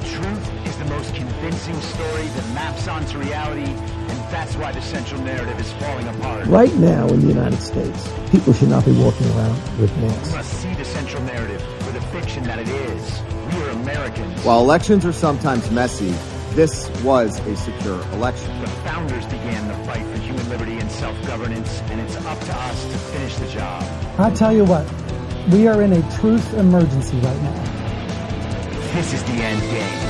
truth is the most convincing story that maps onto reality, and that's why the central narrative is falling apart. Right now in the United States, people should not be walking around with masks. We must see the central narrative for the fiction that it is. We are Americans. While elections are sometimes messy, this was a secure election. The founders began the fight for human liberty and self-governance, and it's up to us to finish the job. I'll tell you what, we are in a truth emergency right now. This is the end game.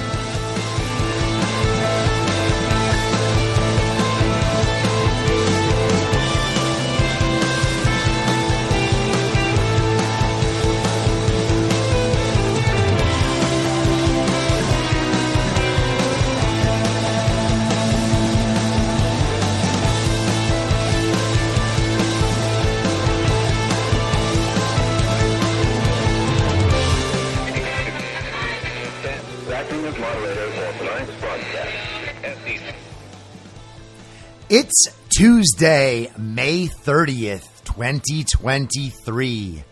It's Tuesday, May 30th, 2023,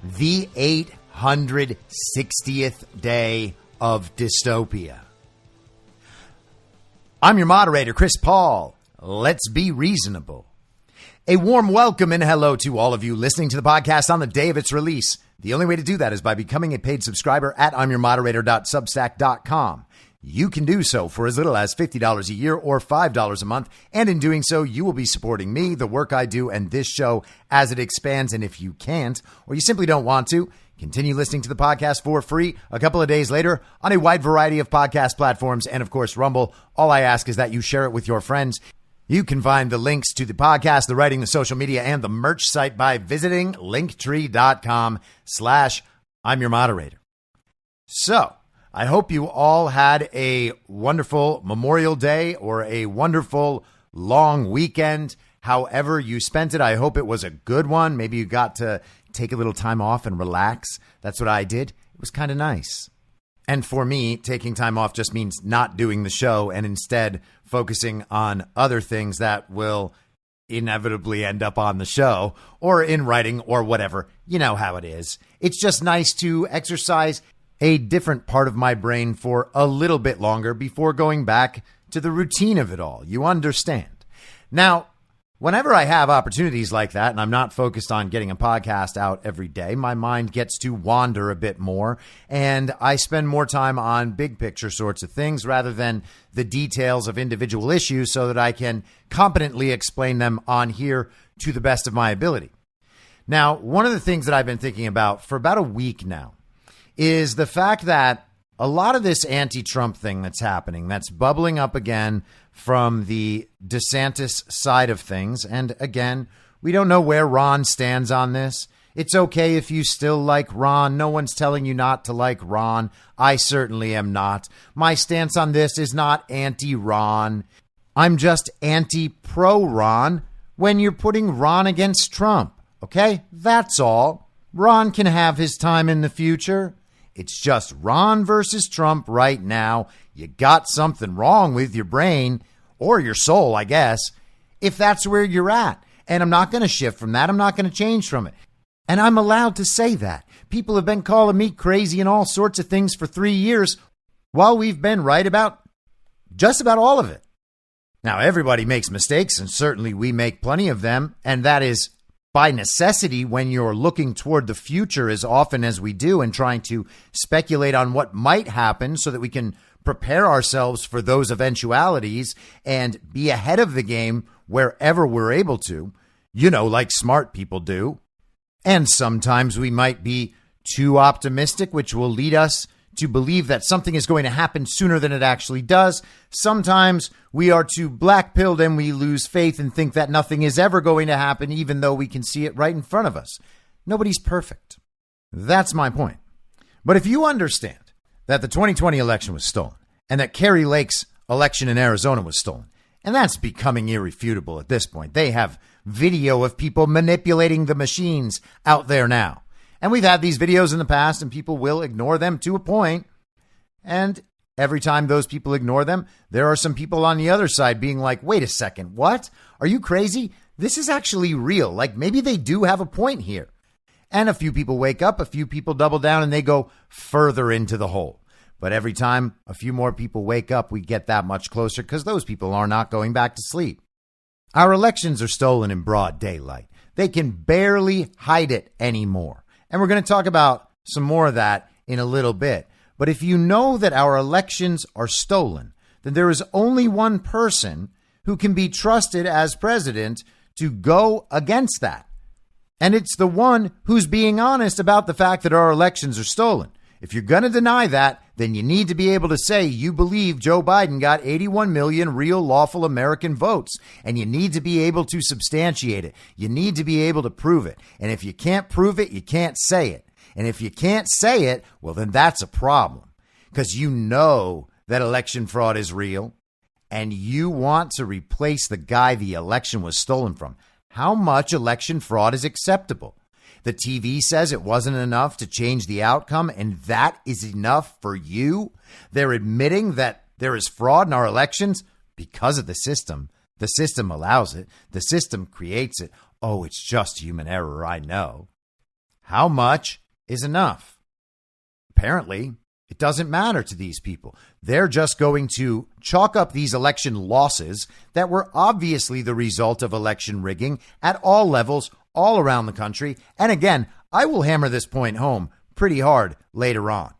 the 860th day of dystopia. I'm your moderator, Chris Paul. Let's be reasonable. A warm welcome and hello to all of you listening to the podcast on the day of its release. The only way to do that is by becoming a paid subscriber at imyourmoderator.substack.com. You can do so for as little as $50 a year or $5 a month. And in doing so, you will be supporting me, the work I do, and this show as it expands. And if you can't, or you simply don't want to, continue listening to the podcast for free a couple of days later on a wide variety of podcast platforms and, of course, Rumble. All I ask is that you share it with your friends. You can find the links to the podcast, the writing, the social media, and the merch site by visiting linktree.com/I'mYourModerator. So, I hope you all had a wonderful Memorial Day or a wonderful long weekend. However you spent it, I hope it was a good one. Maybe you got to take a little time off and relax. That's what I did. It was kind of nice. And for me, taking time off just means not doing the show and instead focusing on other things that will inevitably end up on the show or in writing or whatever. You know how it is. It's just nice to exercise a different part of my brain for a little bit longer before going back to the routine of it all. You understand. Now, whenever I have opportunities like that and I'm not focused on getting a podcast out every day, my mind gets to wander a bit more and I spend more time on big picture sorts of things rather than the details of individual issues so that I can competently explain them on here to the best of my ability. Now, one of the things that I've been thinking about for about a week now is the fact that a lot of this anti-Trump thing that's happening, that's bubbling up again from the DeSantis side of things. And again, we don't know where Ron stands on this. It's okay if you still like Ron. No one's telling you not to like Ron. I certainly am not. My stance on this is not anti-Ron. I'm just anti-pro-Ron when you're putting Ron against Trump. Okay? That's all. Ron can have his time in the future. It's just Ron versus Trump right now. You got something wrong with your brain or your soul, I guess, if that's where you're at. And I'm not going to shift from that. I'm not going to change from it. And I'm allowed to say that. People have been calling me crazy and all sorts of things for 3 years while we've been right about just about all of it. Now, everybody makes mistakes, and certainly we make plenty of them. And that is by necessity, when you're looking toward the future as often as we do and trying to speculate on what might happen so that we can prepare ourselves for those eventualities and be ahead of the game wherever we're able to, you know, like smart people do. And sometimes we might be too optimistic, which will lead us to believe that something is going to happen sooner than it actually does. Sometimes we are too black-pilled and we lose faith and think that nothing is ever going to happen, even though we can see it right in front of us. Nobody's perfect. That's my point. But if you understand that the 2020 election was stolen and that Kari Lake's election in Arizona was stolen, and that's becoming irrefutable at this point. They have video of people manipulating the machines out there now. And we've had these videos in the past, and people will ignore them to a point. And every time those people ignore them, there are some people on the other side being like, wait a second, what? Are you crazy? This is actually real. Like, maybe they do have a point here. And a few people wake up, a few people double down, and they go further into the hole. But every time a few more people wake up, we get that much closer because those people are not going back to sleep. Our elections are stolen in broad daylight. They can barely hide it anymore. And we're going to talk about some more of that in a little bit. But if you know that our elections are stolen, then there is only one person who can be trusted as president to go against that. And it's the one who's being honest about the fact that our elections are stolen. If you're going to deny that, then you need to be able to say you believe Joe Biden got 81 million real lawful American votes, and you need to be able to substantiate it. You need to be able to prove it. And if you can't prove it, you can't say it. And if you can't say it, well, then that's a problem, because you know that election fraud is real and you want to replace the guy the election was stolen from. How much election fraud is acceptable? The TV says it wasn't enough to change the outcome, and that is enough for you. They're admitting that there is fraud in our elections because of the system. The system allows it. The system creates it. Oh, it's just human error, I know. How much is enough? Apparently, it doesn't matter to these people. They're just going to chalk up these election losses that were obviously the result of election rigging at all levels, all around the country. And again, I will hammer this point home pretty hard later on.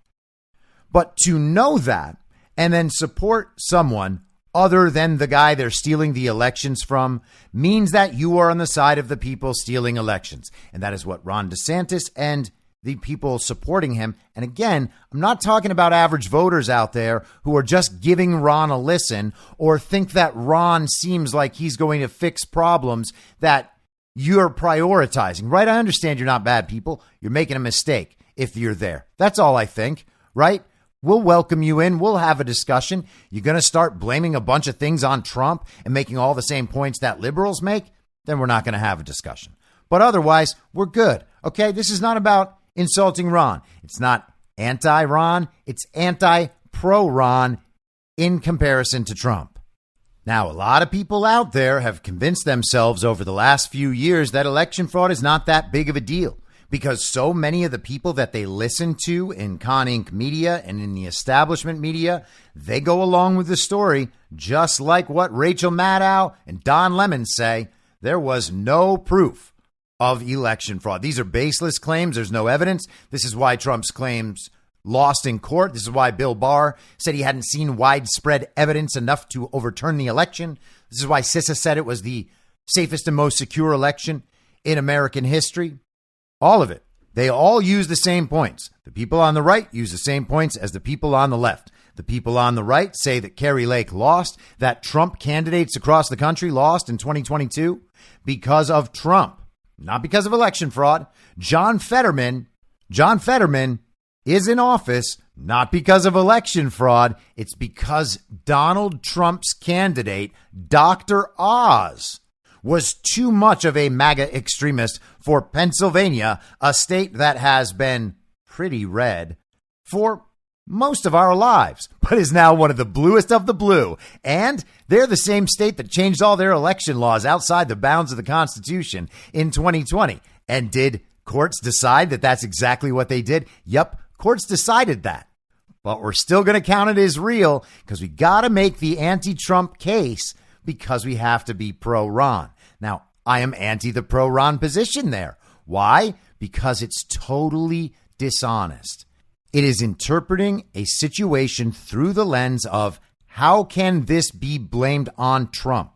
But to know that and then support someone other than the guy they're stealing the elections from means that you are on the side of the people stealing elections. And that is what Ron DeSantis and the people supporting him. And again, I'm not talking about average voters out there who are just giving Ron a listen or think that Ron seems like he's going to fix problems that you're prioritizing, right? I understand you're not bad people. You're making a mistake if you're there. That's all I think, right? We'll welcome you in. We'll have a discussion. You're going to start blaming a bunch of things on Trump and making all the same points that liberals make? Then we're not going to have a discussion. But otherwise, we're good. Okay, this is not about insulting Ron. It's not anti-Ron. It's anti-pro-Ron in comparison to Trump. Now, a lot of people out there have convinced themselves over the last few years that election fraud is not that big of a deal because so many of the people that they listen to in Con Inc. media and in the establishment media, they go along with the story, just like what Rachel Maddow and Don Lemon say. There was no proof of election fraud. These are baseless claims. There's no evidence. This is why Trump's claims lost in court. This is why Bill Barr said he hadn't seen widespread evidence enough to overturn the election. This is why CISA said it was the safest and most secure election in American history. All of it. They all use the same points. The people on the right use the same points as the people on the left. The people on the right say that Kari Lake lost, that Trump candidates across the country lost in 2022 because of Trump. Not because of election fraud. John Fetterman is in office not because of election fraud. It's because Donald Trump's candidate, Dr. Oz, was too much of a MAGA extremist for Pennsylvania, a state that has been pretty red for most of our lives, but is now one of the bluest of the blue. And they're the same state that changed all their election laws outside the bounds of the Constitution in 2020. And did courts decide that that's exactly what they did? Yep, courts decided that. But we're still going to count it as real because we got to make the anti-Trump case because we have to be pro-Ron. Now, I am anti the pro-Ron position there. Why? Because it's totally dishonest. It is interpreting a situation through the lens of how can this be blamed on Trump?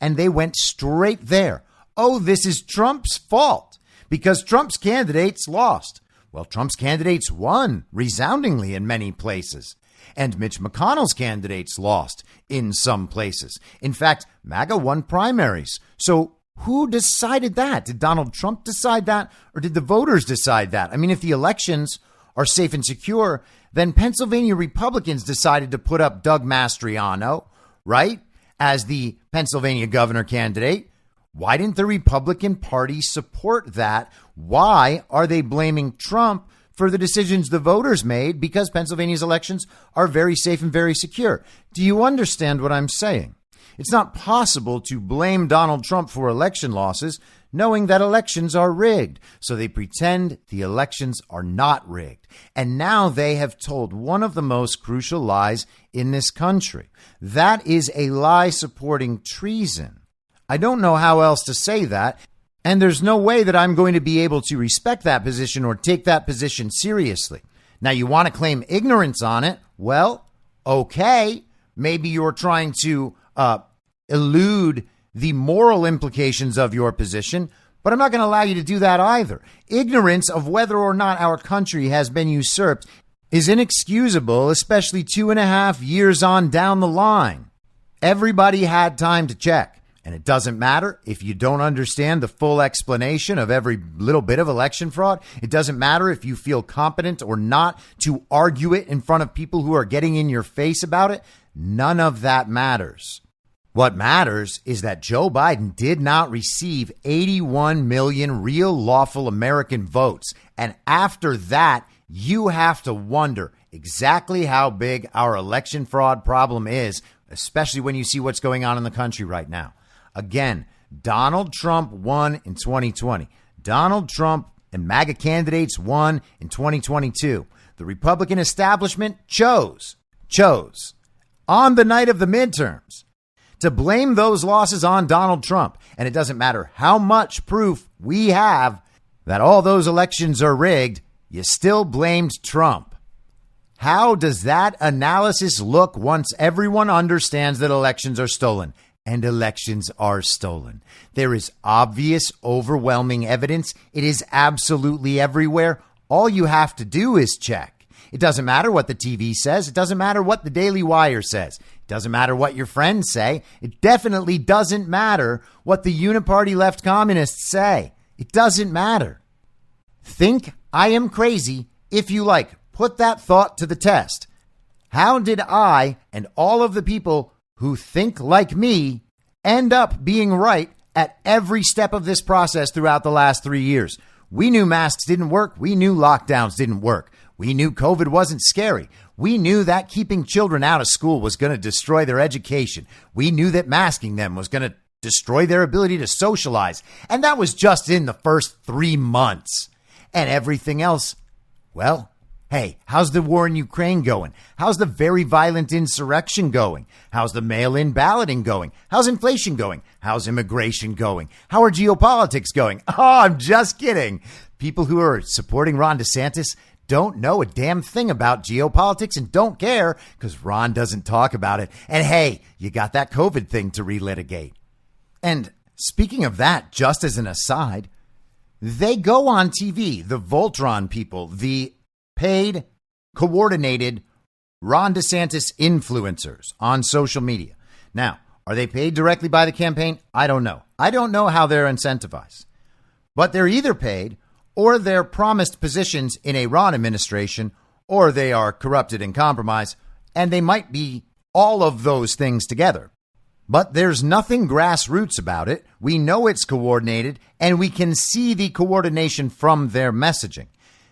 And they went straight there. Oh, this is Trump's fault because Trump's candidates lost. Well, Trump's candidates won resoundingly in many places. And Mitch McConnell's candidates lost in some places. In fact, MAGA won primaries. So who decided that? Did Donald Trump decide that? Or did the voters decide that? I mean, if the elections are safe and secure, then Pennsylvania Republicans decided to put up Doug Mastriano, right, as the Pennsylvania governor candidate. Why didn't the Republican Party support that? Why are they blaming Trump for the decisions the voters made? Because Pennsylvania's elections are very safe and very secure. Do you understand what I'm saying? It's not possible to blame Donald Trump for election losses knowing that elections are rigged. So they pretend the elections are not rigged. And now they have told one of the most crucial lies in this country. That is a lie supporting treason. I don't know how else to say that. And there's no way that I'm going to be able to respect that position or take that position seriously. Now, you want to claim ignorance on it? Well, okay. Maybe you're trying to elude the moral implications of your position, but I'm not going to allow you to do that either. Ignorance of whether or not our country has been usurped is inexcusable, especially 2.5 years on down the line. Everybody had time to check. And it doesn't matter if you don't understand the full explanation of every little bit of election fraud. It doesn't matter if you feel competent or not to argue it in front of people who are getting in your face about it. None of that matters. What matters is that Joe Biden did not receive 81 million real lawful American votes. And after that, you have to wonder exactly how big our election fraud problem is, especially when you see what's going on in the country right now. Again, Donald Trump won in 2020. Donald Trump and MAGA candidates won in 2022. The Republican establishment chose on the night of the midterms to blame those losses on Donald Trump. And it doesn't matter how much proof we have that all those elections are rigged, you still blamed Trump. How does that analysis look once everyone understands that elections are stolen? And elections are stolen. There is obvious, overwhelming evidence. It is absolutely everywhere. All you have to do is check. It doesn't matter what the TV says. It doesn't matter what the Daily Wire says. It doesn't matter what your friends say. It definitely doesn't matter what the uniparty left communists say. It doesn't matter. Think I am crazy if you like. Put that thought to the test. How did I and all of the people who think like me end up being right at every step of this process throughout the last 3 years? We knew masks didn't work. We knew lockdowns didn't work. We knew COVID wasn't scary. We knew that keeping children out of school was going to destroy their education. We knew that masking them was going to destroy their ability to socialize. And that was just in the first 3 months. And everything else, well, hey, how's the war in Ukraine going? How's the very violent insurrection going? How's the mail-in balloting going? How's inflation going? How's immigration going? How are geopolitics going? Oh, I'm just kidding. People who are supporting Ron DeSantis don't know a damn thing about geopolitics and don't care because Ron doesn't talk about it. And hey, you got that COVID thing to relitigate. And speaking of that, just as an aside, they go on TV, the Voltron people, the paid, coordinated Ron DeSantis influencers on social media. Now, are they paid directly by the campaign? I don't know. I don't know how they're incentivized. But they're either paid or they're promised positions in a Ron administration or they are corrupted and compromised, and they might be all of those things together. But there's nothing grassroots about it. We know it's coordinated, and we can see the coordination from their messaging.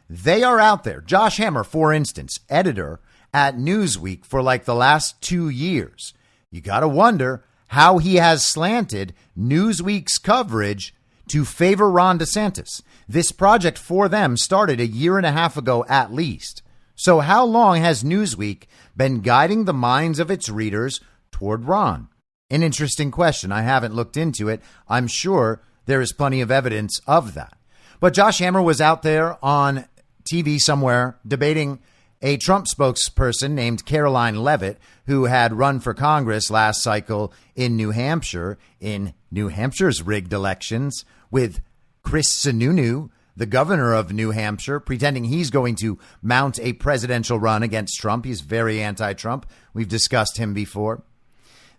They are out there. Josh Hammer, for instance, editor at Newsweek for like the last 2 years. You got to wonder how he has slanted Newsweek's coverage to favor Ron DeSantis. This project for them started 1.5 years ago at least. So how long has Newsweek been guiding the minds of its readers toward Ron? An interesting question. I haven't looked into it. I'm sure there is plenty of evidence of that. But Josh Hammer was out there on TV somewhere debating a Trump spokesperson named Caroline Leavitt, who had run for Congress last cycle in New Hampshire, in New Hampshire's rigged elections, with Chris Sununu, the governor of New Hampshire, pretending he's going to mount a presidential run against Trump. He's very anti-Trump. We've discussed him before.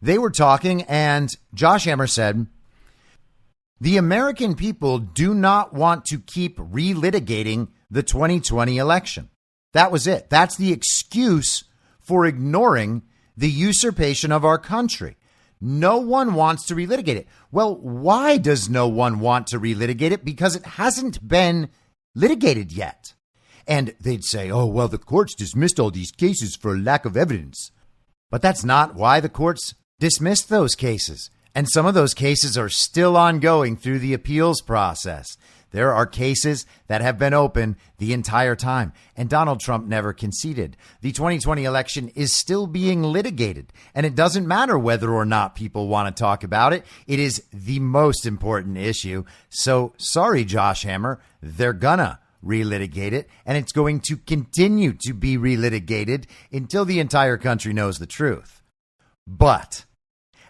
They were talking, and Josh Hammer said, the American people do not want to keep relitigating the 2020 election. That was it. That's the excuse for ignoring the usurpation of our country. No one wants to relitigate it. Well, why does no one want to relitigate it? Because it hasn't been litigated yet. And they'd say, oh, well, the courts dismissed all these cases for lack of evidence. But that's not why the courts dismissed those cases. And some of those cases are still ongoing through the appeals process. There are cases that have been open the entire time, and Donald Trump never conceded. The 2020 election is still being litigated, and it doesn't matter whether or not people want to talk about it. It is the most important issue. So sorry, Josh Hammer, they're gonna relitigate it, and it's going to continue to be relitigated until the entire country knows the truth. But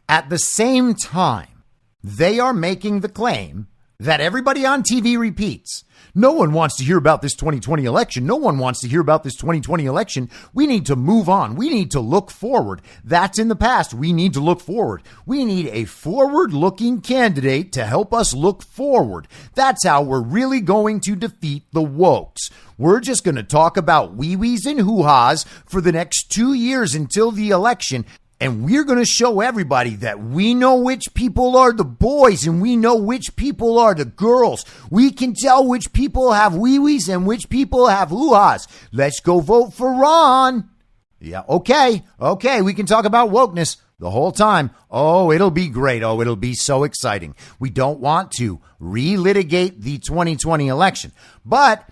at the same time, they are making the claim that everybody on TV repeats. No one wants to hear about this 2020 election. No one wants to hear about this 2020 election. We need to move on. We need to look forward. That's in the past. We need to look forward. We need a forward-looking candidate to help us look forward. That's how we're really going to defeat the wokes. We're just going to talk about wee-wees and hoo-has for the next 2 years until the election. And we're going to show everybody that we know which people are the boys and we know which people are the girls. We can tell which people have wee-wees and which people have hoo-has. Let's go vote for Ron. Yeah, okay. We can talk about wokeness the whole time. Oh, it'll be great. Oh, it'll be so exciting. We don't want to relitigate the 2020 election. But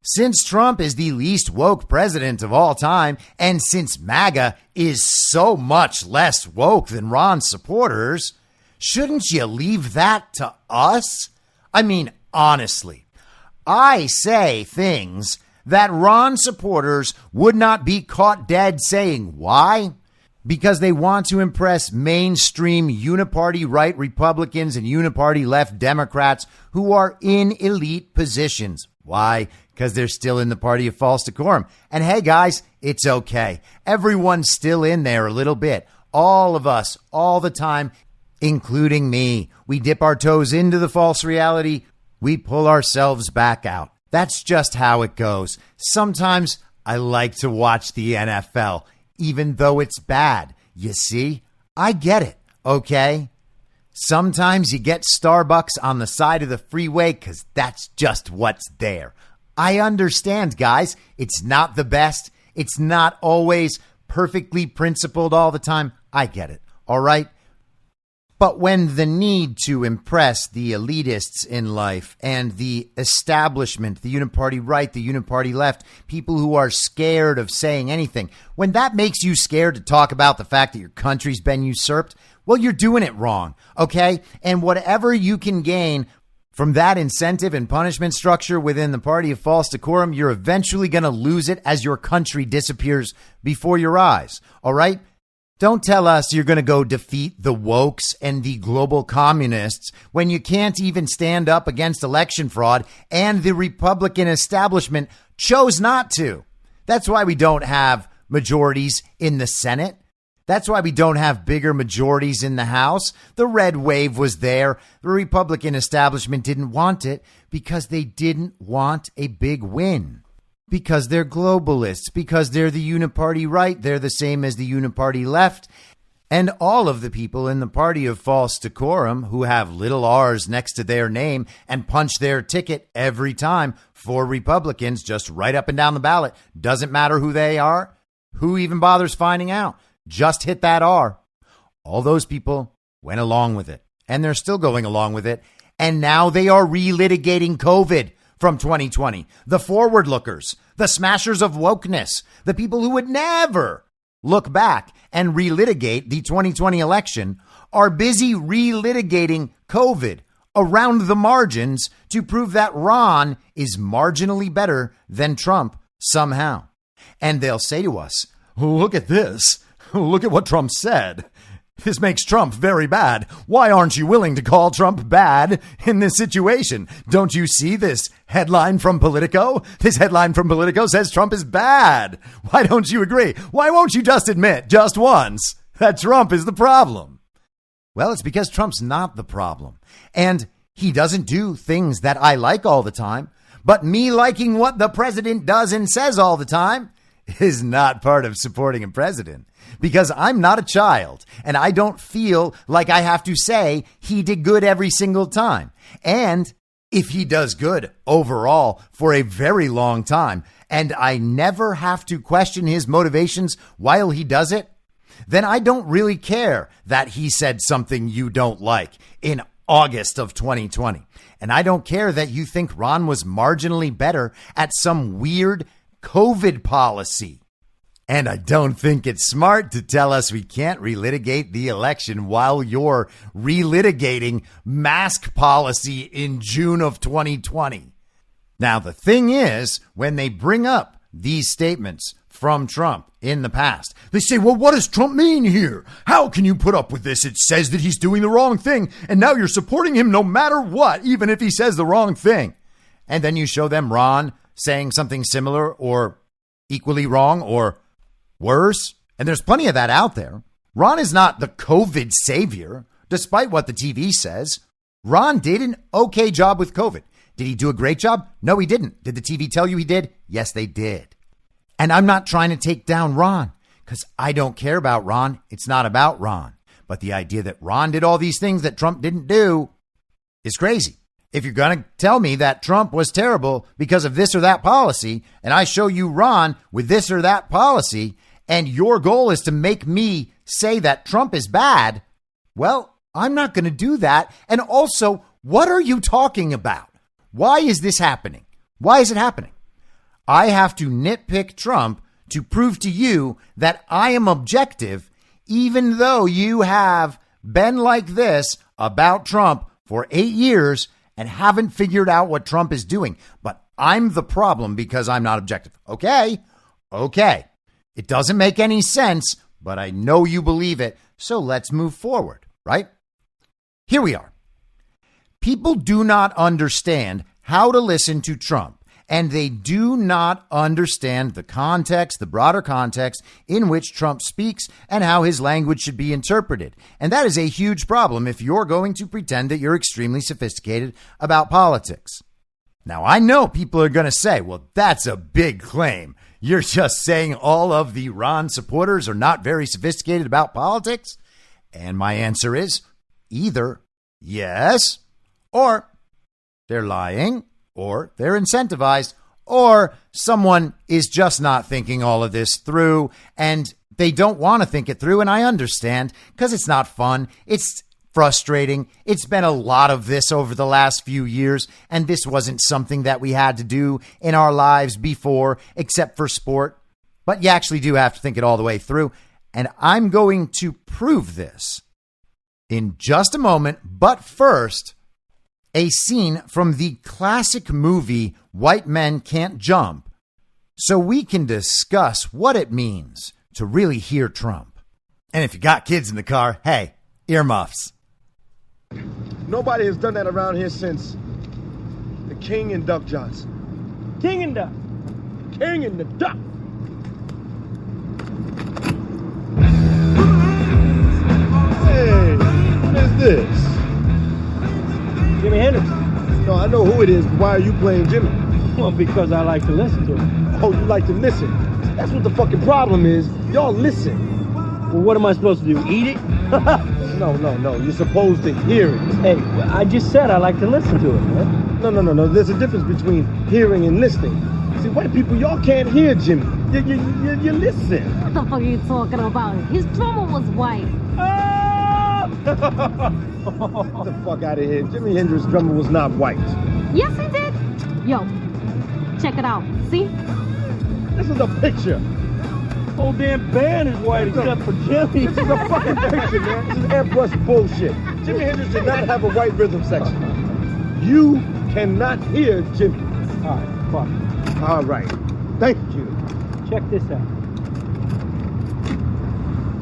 since Trump is the least woke president of all time, and since MAGA is so much less woke than Ron's supporters, shouldn't you leave that to us? I mean, honestly, I say things that Ron supporters would not be caught dead saying. Why? Because they want to impress mainstream uniparty right Republicans and uniparty left Democrats who are in elite positions. Why? Because they're still in the party of false decorum. And hey, guys, it's okay. Everyone's still in there a little bit. All of us, all the time, including me. We dip our toes into the false reality. We pull ourselves back out. That's just how it goes. Sometimes I like to watch the NFL, even though it's bad. You see, I get it, okay? Sometimes you get Starbucks on the side of the freeway because that's just what's there. I understand, guys. It's not the best. It's not always perfectly principled all the time. I get it, all right? But when the need to impress the elitists in life and the establishment, the uniparty right, the uniparty left, people who are scared of saying anything, when that makes you scared to talk about the fact that your country's been usurped, well, you're doing it wrong, okay? And whatever you can gain from that incentive and punishment structure within the party of false decorum, you're eventually going to lose it as your country disappears before your eyes, all right? Don't tell us you're going to go defeat the wokes and the global communists when you can't even stand up against election fraud and the Republican establishment chose not to. That's why we don't have majorities in the Senate. That's why we don't have bigger majorities in the House. The red wave was there. The Republican establishment didn't want it because they didn't want a big win. Because they're globalists, because they're the uniparty right, they're the same as the uniparty left. And all of the people in the party of false decorum who have little r's next to their name and punch their ticket every time for Republicans, just right up and down the ballot. Doesn't matter who they are, who even bothers finding out. Just hit that R. All those people went along with it, and they're still going along with it. And now they are relitigating COVID from 2020. The forward lookers, the smashers of wokeness, the people who would never look back and relitigate the 2020 election are busy relitigating COVID around the margins to prove that Ron is marginally better than Trump somehow. And they'll say to us, look at this. Look at what Trump said. This makes Trump very bad. Why aren't you willing to call Trump bad in this situation? Don't you see this headline from Politico? This headline from Politico says Trump is bad. Why don't you agree? Why won't you just admit just once that Trump is the problem? Well, it's because Trump's not the problem. And he doesn't do things that I like all the time. But me liking what the president does and says all the time is not part of supporting a president. Because I'm not a child and I don't feel like I have to say he did good every single time. And if he does good overall for a very long time and I never have to question his motivations while he does it, then I don't really care that he said something you don't like in August of 2020. And I don't care that you think Ron was marginally better at some weird COVID policy. And I don't think it's smart to tell us we can't relitigate the election while you're relitigating mask policy in June of 2020. Now, the thing is, when they bring up these statements from Trump in the past, they say, well, what does Trump mean here? How can you put up with this? It says that he's doing the wrong thing, and now you're supporting him no matter what, even if he says the wrong thing. And then you show them Ron saying something similar or equally wrong or worse. And there's plenty of that out there. Ron is not the COVID savior, despite what the TV says. Ron did an okay job with COVID. Did he do a great job? No, he didn't. Did the TV tell you he did? Yes, they did. And I'm not trying to take down Ron because I don't care about Ron. It's not about Ron. But the idea that Ron did all these things that Trump didn't do is crazy. If you're going to tell me that Trump was terrible because of this or that policy, and I show you Ron with this or that policy, and your goal is to make me say that Trump is bad, well, I'm not going to do that. And also, what are you talking about? Why is this happening? Why is it happening? I have to nitpick Trump to prove to you that I am objective, even though you have been like this about Trump for 8 years and haven't figured out what Trump is doing. But I'm the problem because I'm not objective. Okay. It doesn't make any sense, but I know you believe it. So let's move forward, right? Here we are. People do not understand how to listen to Trump, and they do not understand the context, the broader context in which Trump speaks and how his language should be interpreted. And that is a huge problem if you're going to pretend that you're extremely sophisticated about politics. Now, I know people are going to say, well, that's a big claim. You're just saying all of the Ron supporters are not very sophisticated about politics? And my answer is either yes, or they're lying, or they're incentivized, or someone is just not thinking all of this through and they don't want to think it through. And I understand because it's not fun. It's frustrating. It's been a lot of this over the last few years, and this wasn't something that we had to do in our lives before, except for sport. But you actually do have to think it all the way through. And I'm going to prove this in just a moment. But first, a scene from the classic movie White Men Can't Jump, so we can discuss what it means to really hear Trump. And if you got kids in the car, hey, earmuffs. Nobody has done that around here since the King and Duck Johnson. King and Duck. King and the Duck. Hey, what is this? Jimi Hendrix. No, I know who it is, but why are you playing Jimmy? Well, because I like to listen to it. Oh, you like to listen. That's what the fucking problem is. Y'all listen. Well, what am I supposed to do? Eat it? No. You're supposed to hear it. Hey, I just said I like to listen to it, man. No. There's a difference between hearing and listening. See, white people, y'all can't hear Jimmy. You listen. What the fuck are you talking about? His drummer was white. Get the fuck out of here. Jimi Hendrix's drummer was not white. Yes, he did. Yo, check it out. See? This is a picture. Whole damn band is white except for Jimmy. This is a fucking picture, man. This is airbrush bullshit. Jimi Hendrix did not have a white rhythm section. You cannot hear Jimmy. All right, fuck. All right. Thank you. Check this out.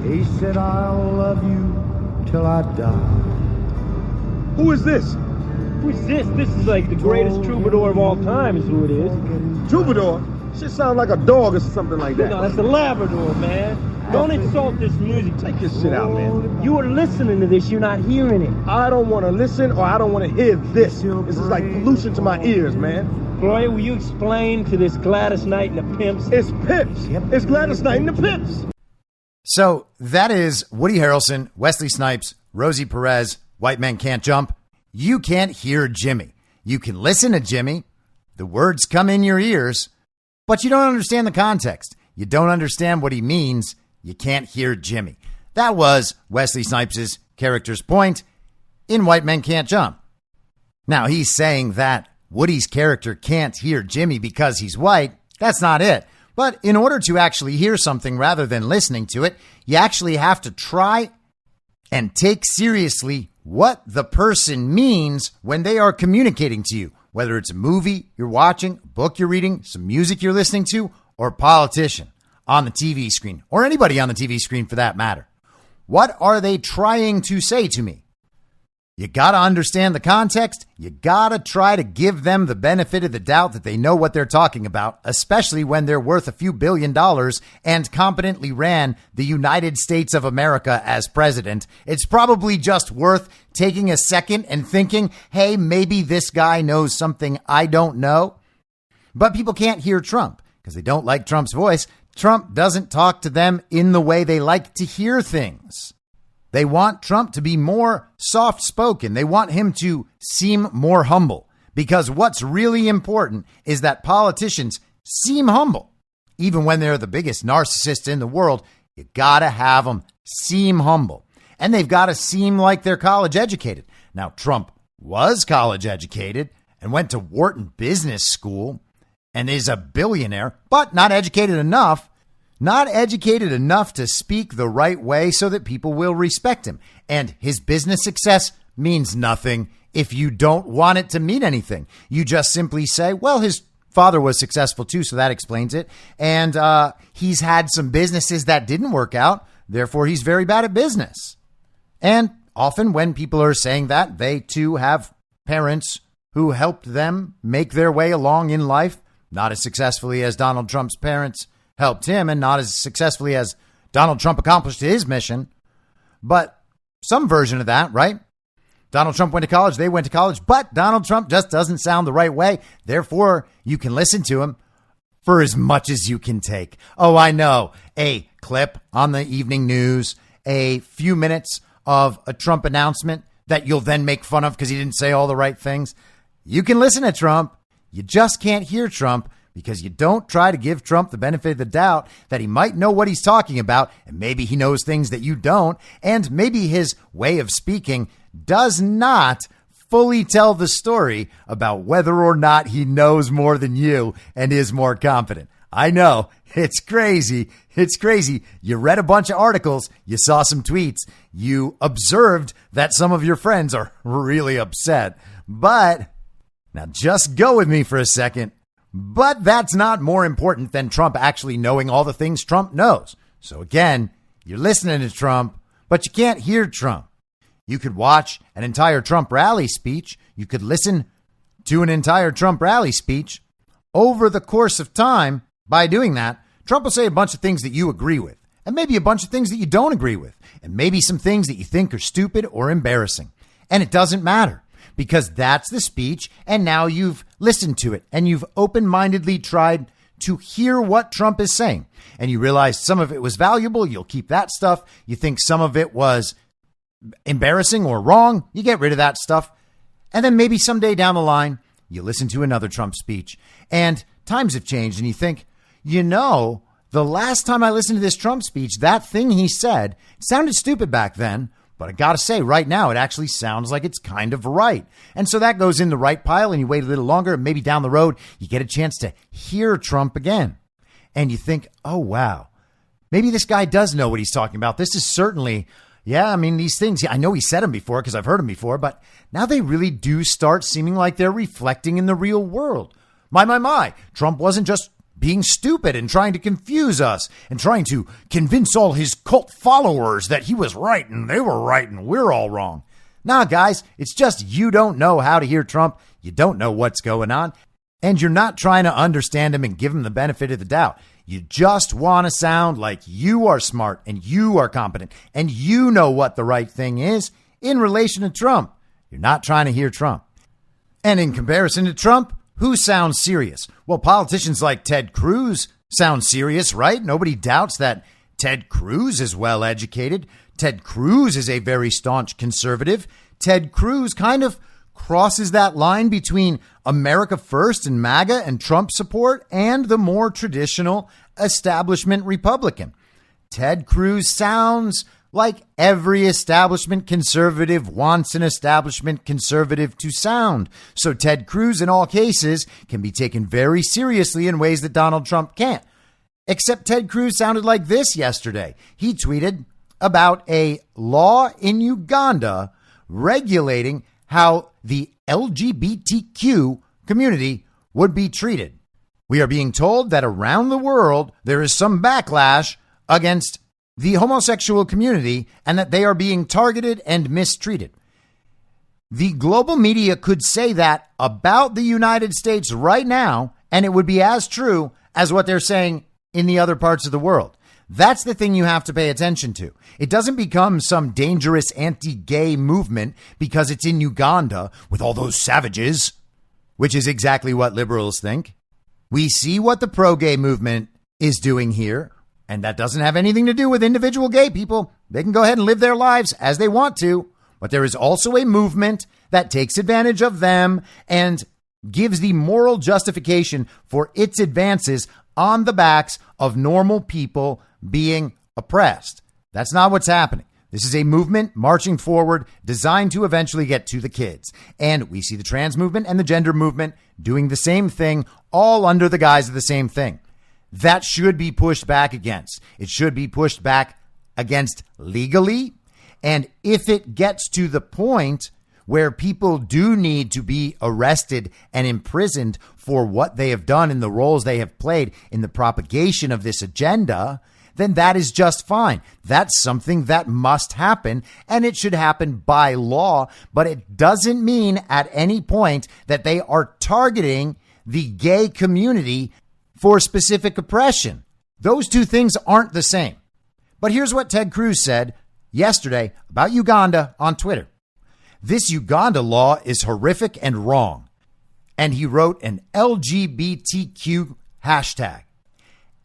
He said, I'll love you till I die. Who is this? Who's this? This is like the greatest troubadour of all time is who it is. Troubadour? Shit sounds like a dog or something like that. No, that's a Labrador, man. Don't insult this music. Take your shit out, man. You are listening to this, you're not hearing it. I don't want to listen or I don't want to hear this. This is like pollution to my ears, man. Gloria, will you explain to this Gladys Knight and the Pimps? It's Pimps. It's Gladys Knight and the Pimps. So that is Woody Harrelson, Wesley Snipes, Rosie Perez, White Men Can't Jump. You can't hear Jimmy. You can listen to Jimmy. The words come in your ears, but you don't understand the context. You don't understand what he means. you can't hear Jimmy. That was Wesley Snipes' character's point in White Men Can't Jump. Now, he's saying that Woody's character can't hear Jimmy because he's white. That's not it. But in order to actually hear something rather than listening to it, you actually have to try and take seriously what the person means when they are communicating to you, whether it's a movie you're watching, a book you're reading, some music you're listening to, or a politician on the TV screen, or anybody on the TV screen for that matter. What are they trying to say to me? You got to understand the context. You got to try to give them the benefit of the doubt that they know what they're talking about, especially when they're worth a few $1 billion and competently ran the United States of America as president. It's probably just worth taking a second and thinking, hey, maybe this guy knows something I don't know. But people can't hear Trump because they don't like Trump's voice. Trump doesn't talk to them in the way they like to hear things. They want Trump to be more soft-spoken. They want him to seem more humble, because what's really important is that politicians seem humble. Even when they're the biggest narcissist in the world, you got to have them seem humble. And they've got to seem like they're college educated. Now, Trump was college educated and went to Wharton Business School and is a billionaire, but not educated enough. Not educated enough to speak the right way so that people will respect him. And his business success means nothing if you don't want it to mean anything. You just simply say, well, his father was successful too, so that explains it. And he's had some businesses that didn't work out. Therefore, he's very bad at business. And often when people are saying that, they too have parents who helped them make their way along in life, not as successfully as Donald Trump's parents helped him, and not as successfully as Donald Trump accomplished his mission, but some version of that, right? Donald Trump went to college, they went to college, but Donald Trump just doesn't sound the right way. Therefore, you can listen to him for as much as you can take. Oh, I know. A clip on the evening news, a few minutes of a Trump announcement that you'll then make fun of because he didn't say all the right things. You can listen to Trump. You just can't hear Trump, because you don't try to give Trump the benefit of the doubt that he might know what he's talking about, and maybe he knows things that you don't, and maybe his way of speaking does not fully tell the story about whether or not he knows more than you and is more confident. I know, it's crazy. It's crazy. You read a bunch of articles, you saw some tweets, you observed that some of your friends are really upset. But now just go with me for a second. But that's not more important than Trump actually knowing all the things Trump knows. So again, you're listening to Trump, but you can't hear Trump. You could watch an entire Trump rally speech. You could listen to an entire Trump rally speech. Over the course of time, by doing that, Trump will say a bunch of things that you agree with, and maybe a bunch of things that you don't agree with, and maybe some things that you think are stupid or embarrassing. And it doesn't matter, because that's the speech, and now you've listened to it, and you've open-mindedly tried to hear what Trump is saying. And you realize some of it was valuable, you'll keep that stuff. You think some of it was embarrassing or wrong, you get rid of that stuff. And then maybe someday down the line, you listen to another Trump speech, and times have changed, and you think, you know, the last time I listened to this Trump speech, that thing he said sounded stupid back then. But I got to say, right now, it actually sounds like it's kind of right. And so that goes in the right pile, and you wait a little longer, and maybe down the road, you get a chance to hear Trump again. And you think, oh, wow, maybe this guy does know what he's talking about. This is certainly, yeah, I mean, these things, I know he said them before because I've heard them before, but now they really do start seeming like they're reflecting in the real world. My, Trump wasn't just being stupid and trying to confuse us and trying to convince all his cult followers that he was right and they were right and we're all wrong. Nah, guys, it's just you don't know how to hear Trump. You don't know what's going on, and you're not trying to understand him and give him the benefit of the doubt. You just want to sound like you are smart and you are competent and you know what the right thing is in relation to Trump. You're not trying to hear Trump. And in comparison to Trump, who sounds serious? Well, politicians like Ted Cruz sound serious, right? Nobody doubts that Ted Cruz is well educated. Ted Cruz is a very staunch conservative. Ted Cruz kind of crosses that line between America First and MAGA and Trump support and the more traditional establishment Republican. Ted Cruz sounds like every establishment conservative wants an establishment conservative to sound. So Ted Cruz, in all cases, can be taken very seriously in ways that Donald Trump can't. Except Ted Cruz sounded like this yesterday. He tweeted about a law in Uganda regulating how the LGBTQ community would be treated. We are being told that around the world, there is some backlash against the homosexual community and that they are being targeted and mistreated. The global media could say that about the United States right now, and it would be as true as what they're saying in the other parts of the world. That's the thing you have to pay attention to. It doesn't become some dangerous anti-gay movement because it's in Uganda with all those savages, which is exactly what liberals think. We see what the pro-gay movement is doing here. And that doesn't have anything to do with individual gay people. They can go ahead and live their lives as they want to. But there is also a movement that takes advantage of them and gives the moral justification for its advances on the backs of normal people being oppressed. That's not what's happening. This is a movement marching forward designed to eventually get to the kids. And we see the trans movement and the gender movement doing the same thing, all under the guise of the same thing. That should be pushed back against. It should be pushed back against legally. And if it gets to the point where people do need to be arrested and imprisoned for what they have done and the roles they have played in the propagation of this agenda, then that is just fine. That's something that must happen, and it should happen by law. But it doesn't mean at any point that they are targeting the gay community for specific oppression. Those two things aren't the same. But here's what Ted Cruz said yesterday about Uganda on Twitter. This Uganda law is horrific and wrong. And he wrote an LGBTQ hashtag.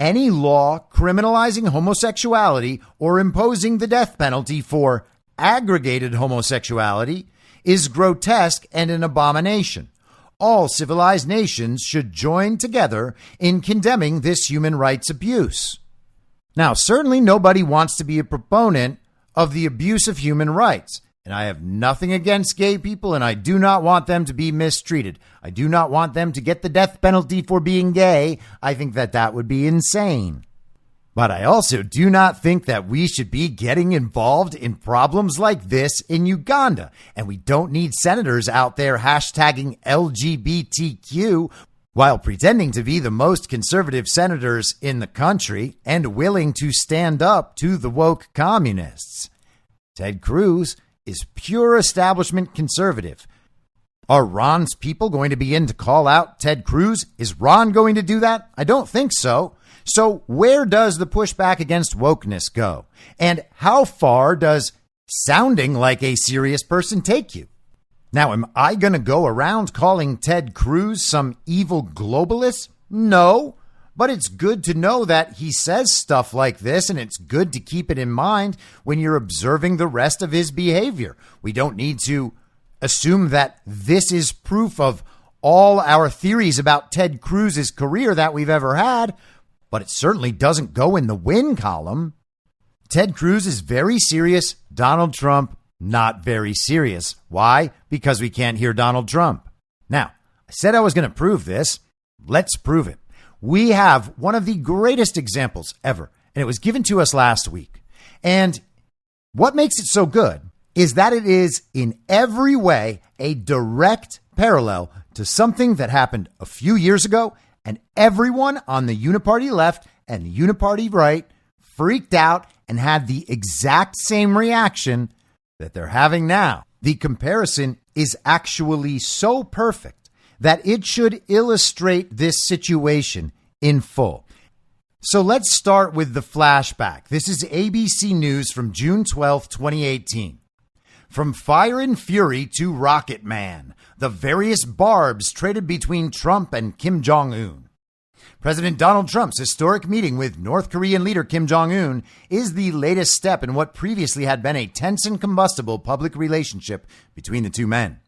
Any law criminalizing homosexuality or imposing the death penalty for aggregated homosexuality is grotesque and an abomination. All civilized nations should join together in condemning this human rights abuse. Now, certainly nobody wants to be a proponent of the abuse of human rights. And I have nothing against gay people, and I do not want them to be mistreated. I do not want them to get the death penalty for being gay. I think that that would be insane. But I also do not think that we should be getting involved in problems like this in Uganda. And we don't need senators out there hashtagging LGBTQ while pretending to be the most conservative senators in the country and willing to stand up to the woke communists. Ted Cruz is pure establishment conservative. Are Ron's people going to begin to call out Ted Cruz? Is Ron going to do that? I don't think so. So where does the pushback against wokeness go? And how far does sounding like a serious person take you? Now, am I going to go around calling Ted Cruz some evil globalist? No. But it's good to know that he says stuff like this, and it's good to keep it in mind when you're observing the rest of his behavior. We don't need to assume that this is proof of all our theories about Ted Cruz's career that we've ever had, but it certainly doesn't go in the win column. Ted Cruz is very serious. Donald Trump, not very serious. Why? Because we can't hear Donald Trump. Now, I said I was going to prove this. Let's prove it. We have one of the greatest examples ever, and it was given to us last week. And what makes it so good is that it is in every way a direct parallel to something that happened a few years ago, and everyone on the uniparty left and the uniparty right freaked out and had the exact same reaction that they're having now. The comparison is actually so perfect that it should illustrate this situation in full. So let's start with the flashback. This is ABC News from June 12, 2018. From fire and fury to Rocket Man, the various barbs traded between Trump and Kim Jong-un. President Donald Trump's historic meeting with North Korean leader Kim Jong-un is the latest step in what previously had been a tense and combustible public relationship between the two men.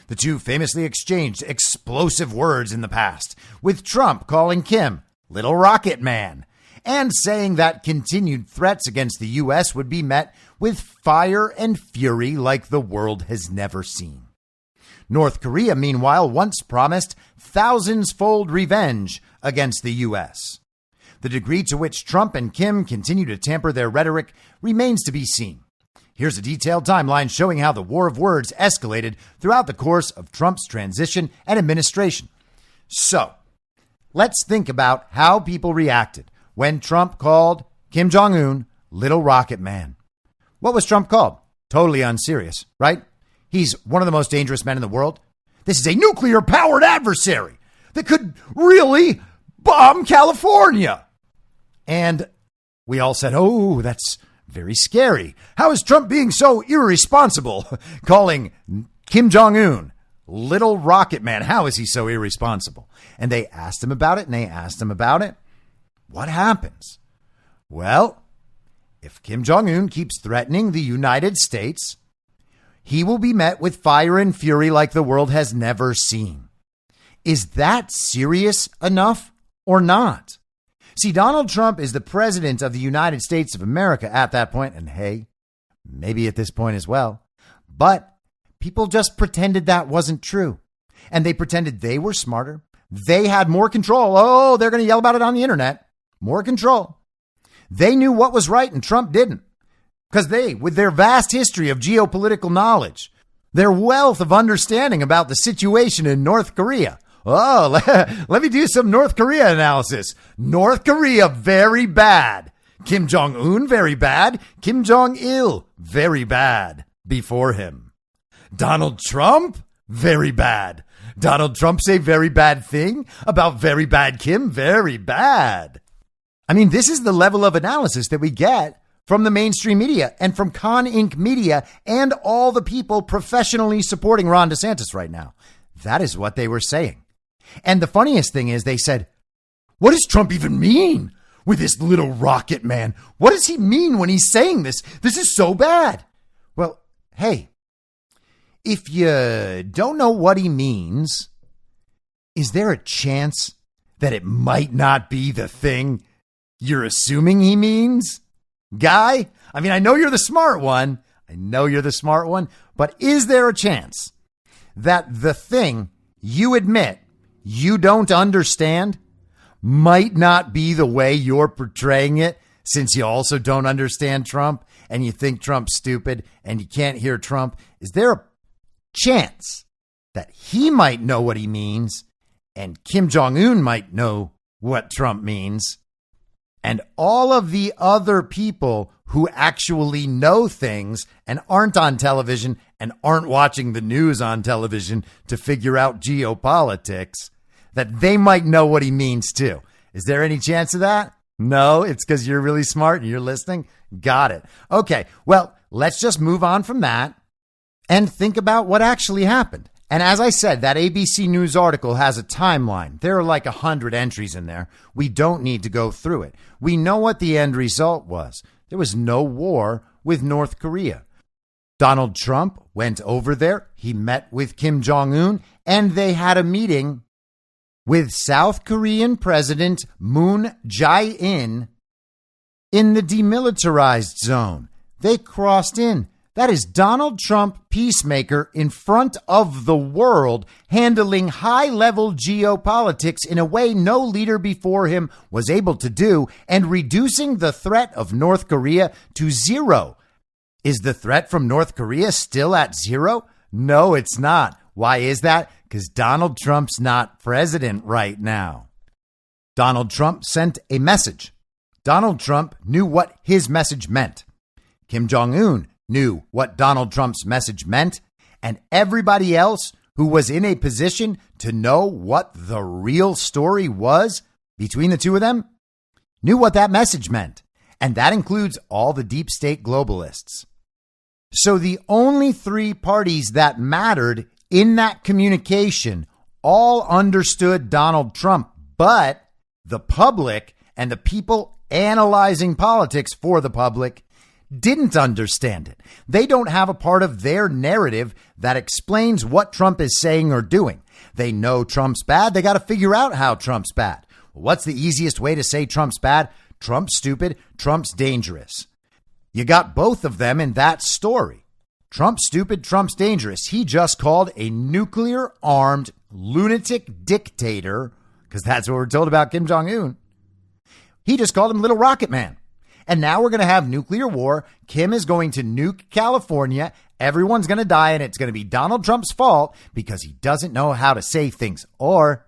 The two famously exchanged explosive words in the past, with Trump calling Kim Little Rocket Man, and saying that continued threats against the U.S. would be met with fire and fury like the world has never seen. North Korea, meanwhile, once promised thousands-fold revenge against the U.S. The degree to which Trump and Kim continue to tamper their rhetoric remains to be seen. Here's a detailed timeline showing how the war of words escalated throughout the course of Trump's transition and administration. So, let's think about how people reacted when Trump called Kim Jong-un Little Rocket Man. What was Trump called? Totally unserious, right? He's one of the most dangerous men in the world. This is a nuclear-powered adversary that could really bomb California. And we all said, oh, that's very scary. How is Trump being so irresponsible, calling Kim Jong-un Little Rocket Man? How is he so irresponsible? And they asked him about it, and they asked him about it. What happens? Well, if Kim Jong-un keeps threatening the United States, he will be met with fire and fury like the world has never seen. Is that serious enough or not? See, Donald Trump is the president of the United States of America at that point, and hey, maybe at this point as well. But people just pretended that wasn't true. And they pretended they were smarter. They had more control. Oh, they're going to yell about it on the internet. More control. They knew what was right and Trump didn't. Because they, with their vast history of geopolitical knowledge, their wealth of understanding about the situation in North Korea. Oh, let me do some North Korea analysis. North Korea, very bad. Kim Jong-un, very bad. Kim Jong-il, very bad before him. Donald Trump, very bad. Donald Trump say very bad thing about very bad Kim, very bad. I mean, this is the level of analysis that we get from the mainstream media and from Con Inc. media and all the people professionally supporting Ron DeSantis right now. That is what they were saying. And the funniest thing is they said, what does Trump even mean with this little rocket man? What does he mean when he's saying this? This is so bad. Well, hey, if you don't know what he means, is there a chance that it might not be the thing you're assuming he means? Guy, I mean, I know you're the smart one. But is there a chance that the thing you admit you don't understand might not be the way you're portraying it, since you also don't understand Trump and you think Trump's stupid and you can't hear Trump? Is there a chance that he might know what he means and Kim Jong-un might know what Trump means, and all of the other people who actually know things and aren't on television and aren't watching the news on television to figure out geopolitics, that they might know what he means too? Is there any chance of that? No, it's because you're really smart and you're listening. Got it. Okay, well, let's just move on from that and think about what actually happened. And as I said, that ABC News article has a timeline. There are like 100 entries in there. We don't need to go through it. We know what the end result was. There was no war with North Korea. Donald Trump went over there. He met with Kim Jong-un, and they had a meeting with South Korean President Moon Jae-in in the demilitarized zone. They crossed in. That is Donald Trump, peacemaker in front of the world, handling high-level geopolitics in a way no leader before him was able to do, and reducing the threat of North Korea to zero. Is the threat from North Korea still at zero? No, it's not. Why is that? Because Donald Trump's not president right now. Donald Trump sent a message. Donald Trump knew what his message meant. Kim Jong-un knew what Donald Trump's message meant, and everybody else who was in a position to know what the real story was between the two of them knew what that message meant, and that includes all the deep state globalists. So the only three parties that mattered in that communication all understood Donald Trump, but the public and the people analyzing politics for the public didn't understand it. They don't have a part of their narrative that explains what Trump is saying or doing. They know Trump's bad. They got to figure out how Trump's bad. What's the easiest way to say Trump's bad? Trump's stupid, Trump's dangerous. You got both of them in that story. Trump's stupid, Trump's dangerous. He just called a nuclear-armed lunatic dictator, because that's what we're told about Kim Jong-un. He just called him Little Rocket Man. And now we're going to have nuclear war. Kim is going to nuke California. Everyone's going to die, and it's going to be Donald Trump's fault because he doesn't know how to say things. Or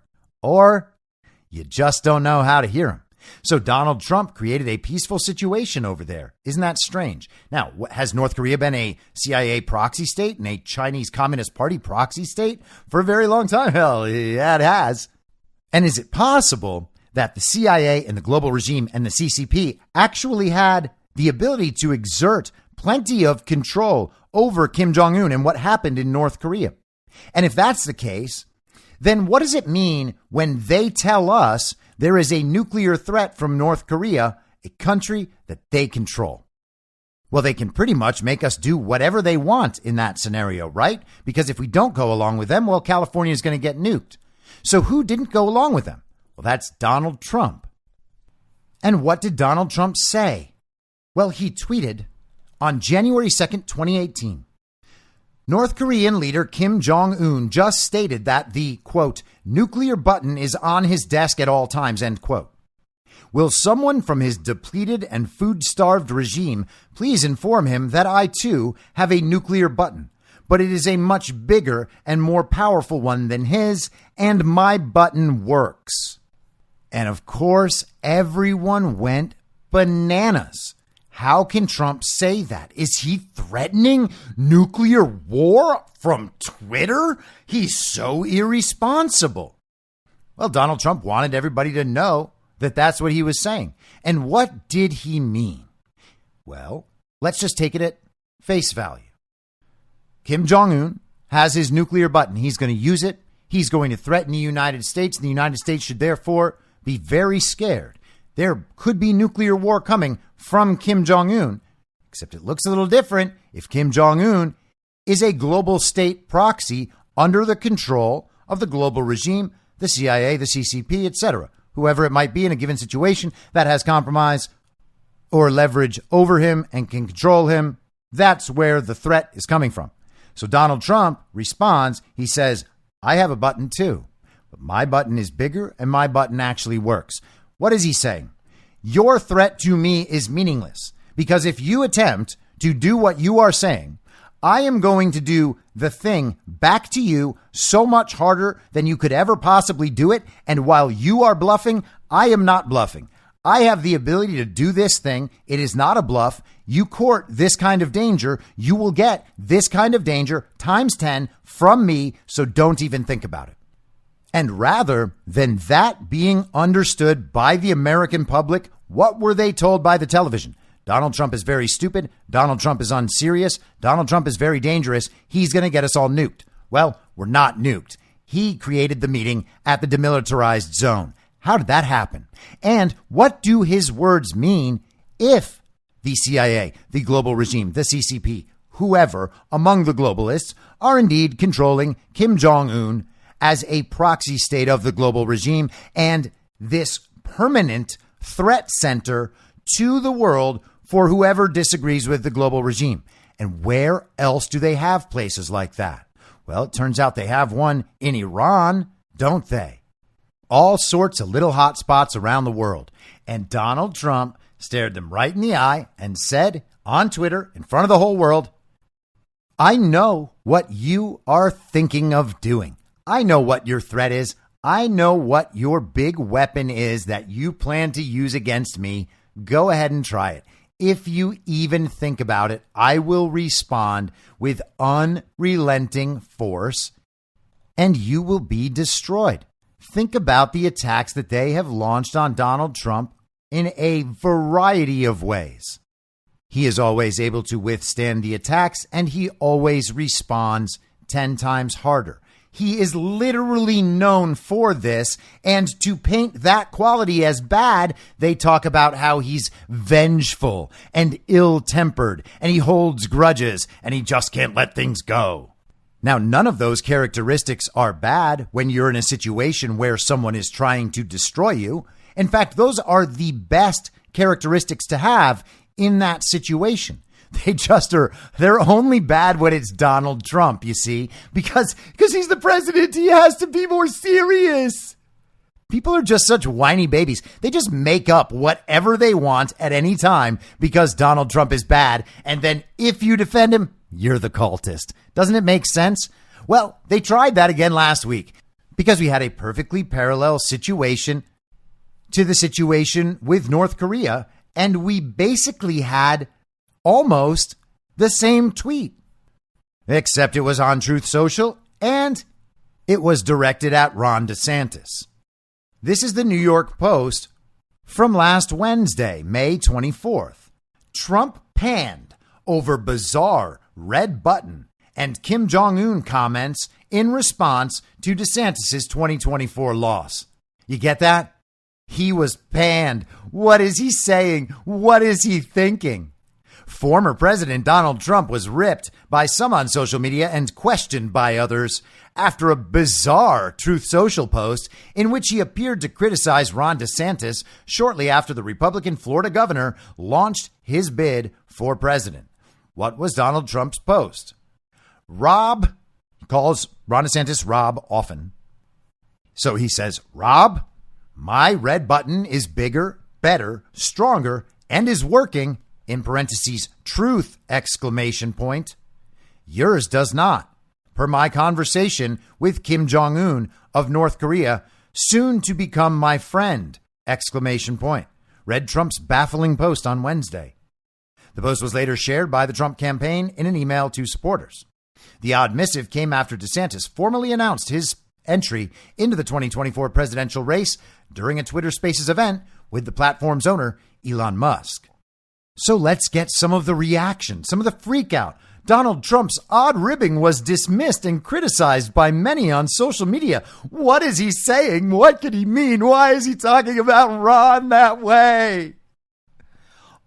you just don't know how to hear him. So Donald Trump created a peaceful situation over there. Isn't that strange? Now, has North Korea been a CIA proxy state and a Chinese Communist Party proxy state for a very long time? Hell, yeah, it has. And is it possible that the CIA and the global regime and the CCP actually had the ability to exert plenty of control over Kim Jong-un and what happened in North Korea? And if that's the case, then what does it mean when they tell us there is a nuclear threat from North Korea, a country that they control? Well, they can pretty much make us do whatever they want in that scenario, right? Because if we don't go along with them, well, California is going to get nuked. So who didn't go along with them? Well, that's Donald Trump. And what did Donald Trump say? Well, he tweeted on January 2nd, 2018, North Korean leader Kim Jong-un just stated that the, quote, nuclear button is on his desk at all times, end quote. Will someone from his depleted and food-starved regime please inform him that I, too, have a nuclear button, but it is a much bigger and more powerful one than his, and my button works. And of course, everyone went bananas. How can Trump say that? Is he threatening nuclear war from Twitter? He's so irresponsible. Well, Donald Trump wanted everybody to know that that's what he was saying. And what did he mean? Well, let's just take it at face value. Kim Jong-un has his nuclear button. He's going to use it. He's going to threaten the United States. And the United States should therefore be very scared. There could be nuclear war coming from Kim Jong-un, except it looks a little different if Kim Jong-un is a global state proxy under the control of the global regime, the CIA, the CCP, etc., whoever it might be in a given situation that has compromise or leverage over him and can control him. That's where the threat is coming from. So Donald Trump responds. He says, I have a button too, but my button is bigger and my button actually works. What is he saying? Your threat to me is meaningless because if you attempt to do what you are saying, I am going to do the thing back to you so much harder than you could ever possibly do it. And while you are bluffing, I am not bluffing. I have the ability to do this thing. It is not a bluff. You court this kind of danger. You will get this kind of danger times 10 from me. So don't even think about it. And rather than that being understood by the American public, what were they told by the television? Donald Trump is very stupid. Donald Trump is unserious. Donald Trump is very dangerous. He's going to get us all nuked. Well, we're not nuked. He created the meeting at the demilitarized zone. How did that happen? And what do his words mean if the CIA, the global regime, the CCP, whoever among the globalists are indeed controlling Kim Jong-un as a proxy state of the global regime and this permanent threat center to the world for whoever disagrees with the global regime? And where else do they have places like that? Well, it turns out they have one in Iran, don't they? All sorts of little hot spots around the world. And Donald Trump stared them right in the eye and said on Twitter in front of the whole world, I know what you are thinking of doing. I know what your threat is. I know what your big weapon is that you plan to use against me. Go ahead and try it. If you even think about it, I will respond with unrelenting force and you will be destroyed. Think about the attacks that they have launched on Donald Trump in a variety of ways. He is always able to withstand the attacks and he always responds 10 times harder. He is literally known for this, and to paint that quality as bad, they talk about how he's vengeful and ill-tempered, and he holds grudges, and he just can't let things go. Now, none of those characteristics are bad when you're in a situation where someone is trying to destroy you. In fact, those are the best characteristics to have in that situation. They're only bad when it's Donald Trump, you see, because he's the president. He has to be more serious. People are just such whiny babies. They just make up whatever they want at any time because Donald Trump is bad. And then if you defend him, you're the cultist. Doesn't it make sense? Well, they tried that again last week because we had a perfectly parallel situation to the situation with North Korea. And we basically had almost the same tweet, except it was on Truth Social and it was directed at Ron DeSantis. This is the New York Post from last Wednesday, May 24th. Trump panned over bizarre red button and Kim Jong-un comments in response to DeSantis' 2024 loss. You get that? He was panned. What is he saying? What is he thinking? Former President Donald Trump was ripped by some on social media and questioned by others after a bizarre Truth Social post in which he appeared to criticize Ron DeSantis shortly after the Republican Florida governor launched his bid for president. What was Donald Trump's post? Rob calls Ron DeSantis Rob often. So he says, Rob, my red button is bigger, better, stronger, and is working, in parentheses, truth, exclamation point. Yours does not. Per my conversation with Kim Jong-un of North Korea, soon to become my friend, exclamation point. Read Trump's baffling post on Wednesday. The post was later shared by the Trump campaign in an email to supporters. The odd missive came after DeSantis formally announced his entry into the 2024 presidential race during a Twitter Spaces event with the platform's owner, Elon Musk. So let's get some of the reaction, some of the freak out. Donald Trump's odd ribbing was dismissed and criticized by many on social media. What is he saying? What could he mean? Why is he talking about Ron that way?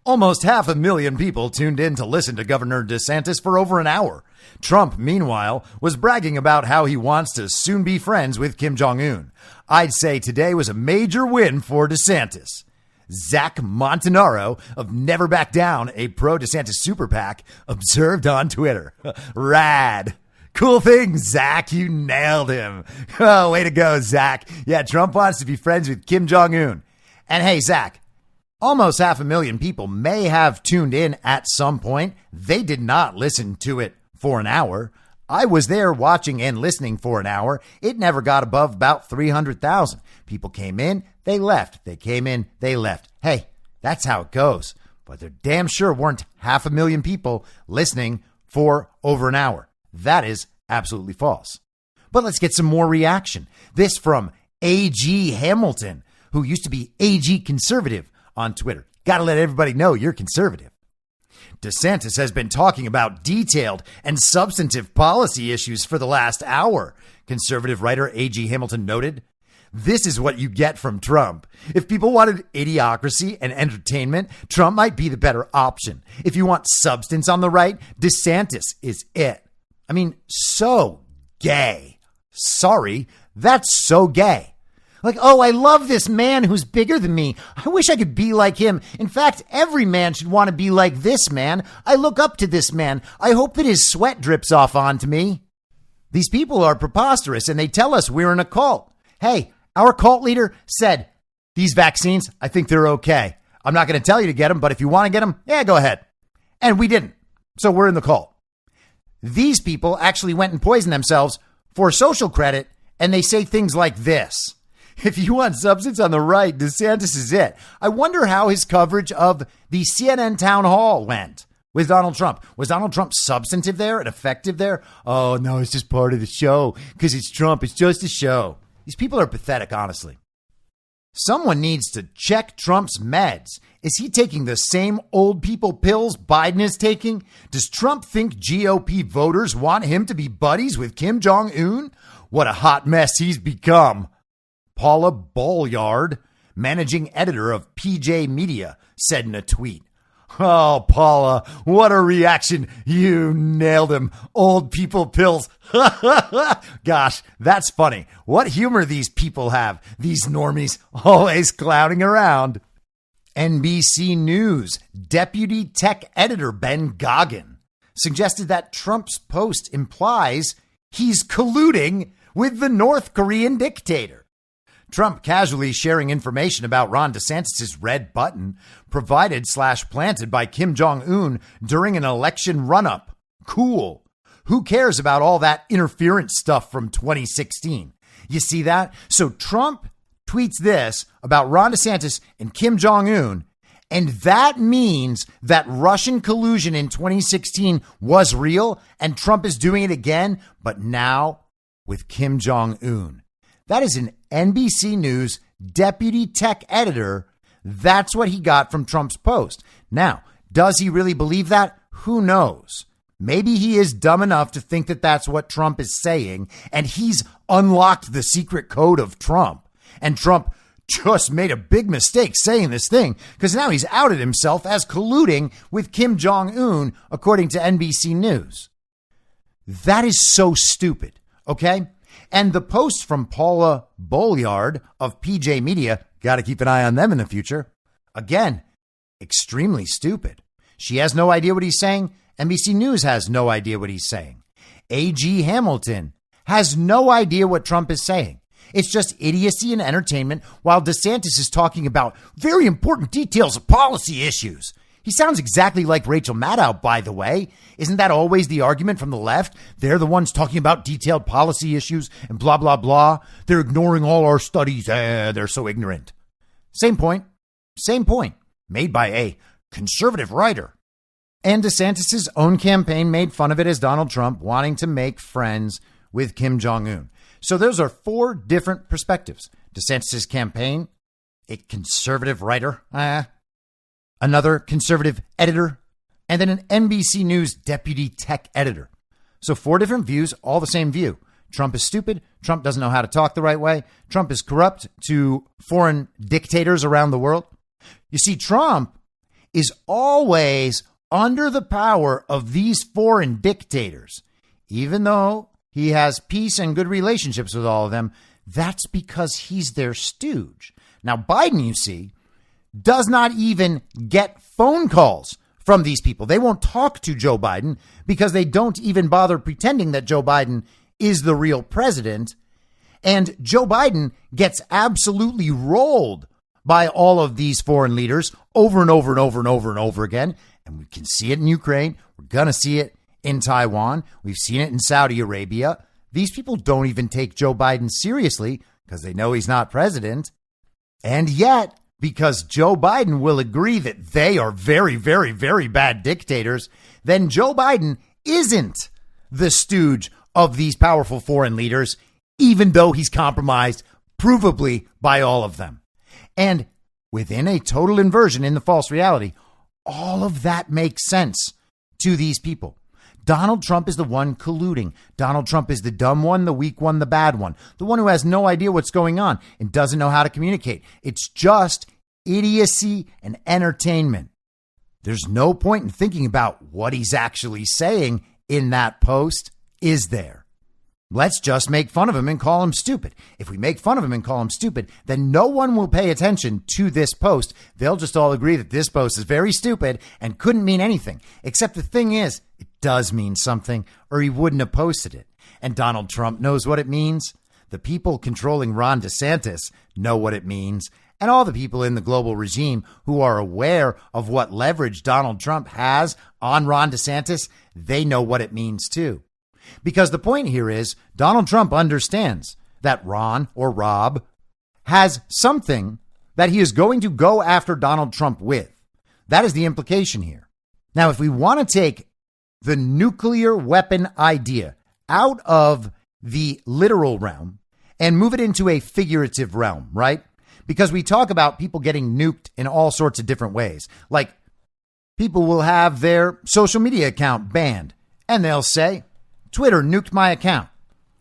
Almost 500,000 people tuned in to listen to Governor DeSantis for over an hour. Trump, meanwhile, was bragging about how he wants to soon be friends with Kim Jong-un. I'd say today was a major win for DeSantis. Zach Montanaro of Never Back Down, a pro-DeSantis super PAC, observed on Twitter. Rad. Cool thing, Zach. You nailed him. Oh, way to go, Zach. Yeah, Trump wants to be friends with Kim Jong-un. And hey, Zach, almost 500,000 people may have tuned in at some point. They did not listen to it for an hour. I was there watching and listening for an hour. It never got above about 300,000. People came in, they left. They came in, they left. Hey, that's how it goes. But there damn sure weren't 500,000 people listening for over an hour. That is absolutely false. But let's get some more reaction. This from A.G. Hamilton, who used to be A.G. Conservative on Twitter. Got to let everybody know you're conservative. DeSantis has been talking about detailed and substantive policy issues for the last hour, conservative writer A.G. Hamilton noted. This is what you get from Trump. If people wanted idiocracy and entertainment, Trump might be the better option. If you want substance on the right, DeSantis is it. I mean, so gay. Sorry, that's so gay. Like, oh, I love this man who's bigger than me. I wish I could be like him. In fact, every man should want to be like this man. I look up to this man. I hope that his sweat drips off onto me. These people are preposterous and they tell us we're in a cult. Hey, our cult leader said, these vaccines, I think they're okay. I'm not going to tell you to get them, but if you want to get them, yeah, go ahead. And we didn't. So we're in the cult. These people actually went and poisoned themselves for social credit, and they say things like this. If you want substance on the right, DeSantis is it. I wonder how his coverage of the CNN town hall went with Donald Trump. Was Donald Trump substantive there and effective there? Oh, no, it's just part of the show because it's Trump. It's just a show. These people are pathetic, honestly. Someone needs to check Trump's meds. Is he taking the same old people pills Biden is taking? Does Trump think GOP voters want him to be buddies with Kim Jong-un? What a hot mess he's become. Paula Bolyard, managing editor of PJ Media, said in a tweet. Oh, Paula, what a reaction. You nailed him. Old people pills. Gosh, that's funny. What humor these people have. These normies always clowning around. NBC News deputy tech editor Ben Goggin suggested that Trump's post implies he's colluding with the North Korean dictator. Trump casually sharing information about Ron DeSantis' red button provided/planted by Kim Jong-un during an election run-up. Cool. Who cares about all that interference stuff from 2016? You see that? So Trump tweets this about Ron DeSantis and Kim Jong-un, and that means that Russian collusion in 2016 was real, and Trump is doing it again, but now with Kim Jong-un. That is an NBC News deputy tech editor. That's what he got from Trump's post. Now, does he really believe that? Who knows? Maybe he is dumb enough to think that that's what Trump is saying, and he's unlocked the secret code of Trump. And Trump just made a big mistake saying this thing, because now he's outed himself as colluding with Kim Jong-un, according to NBC News. That is so stupid, okay? And the post from Paula Bolyard of PJ Media, got to keep an eye on them in the future. Again, extremely stupid. She has no idea what he's saying. NBC News has no idea what he's saying. A.G. Hamilton has no idea what Trump is saying. It's just idiocy and entertainment while DeSantis is talking about very important details of policy issues. He sounds exactly like Rachel Maddow, by the way. Isn't that always the argument from the left? They're the ones talking about detailed policy issues and blah, blah, blah. They're ignoring all our studies. They're so ignorant. Same point. Made by a conservative writer. And DeSantis' own campaign made fun of it as Donald Trump wanting to make friends with Kim Jong-un. So those are four different perspectives. DeSantis' campaign, a conservative writer, another conservative editor, and then an NBC News deputy tech editor. So four different views, all the same view. Trump is stupid. Trump doesn't know how to talk the right way. Trump is corrupt to foreign dictators around the world. You see, Trump is always under the power of these foreign dictators. Even though he has peace and good relationships with all of them, that's because he's their stooge. Now, Biden, you see, does not even get phone calls from these people. They won't talk to Joe Biden because they don't even bother pretending that Joe Biden is the real president. And Joe Biden gets absolutely rolled by all of these foreign leaders over and over and over and over and over again. And we can see it in Ukraine. We're going to see it in Taiwan. We've seen it in Saudi Arabia. These people don't even take Joe Biden seriously because they know he's not president. And yet, because Joe Biden will agree that they are very, very, very bad dictators, then Joe Biden isn't the stooge of these powerful foreign leaders, even though he's compromised provably by all of them. And within a total inversion in the false reality, all of that makes sense to these people. Donald Trump is the one colluding. Donald Trump is the dumb one, the weak one, the bad one, the one who has no idea what's going on and doesn't know how to communicate. It's just idiocy and entertainment. There's no point in thinking about what he's actually saying in that post, is there? Let's just make fun of him and call him stupid. If we make fun of him and call him stupid, then no one will pay attention to this post. They'll just all agree that this post is very stupid and couldn't mean anything. Except the thing is, it does mean something, or he wouldn't have posted it. And Donald Trump knows what it means. The people controlling Ron DeSantis know what it means. And all the people in the global regime who are aware of what leverage Donald Trump has on Ron DeSantis, they know what it means too. Because the point here is Donald Trump understands that Ron or Rob has something that he is going to go after Donald Trump with. That is the implication here. Now, if we want to take the nuclear weapon idea out of the literal realm and move it into a figurative realm, right? Because we talk about people getting nuked in all sorts of different ways. Like people will have their social media account banned and they'll say, Twitter nuked my account.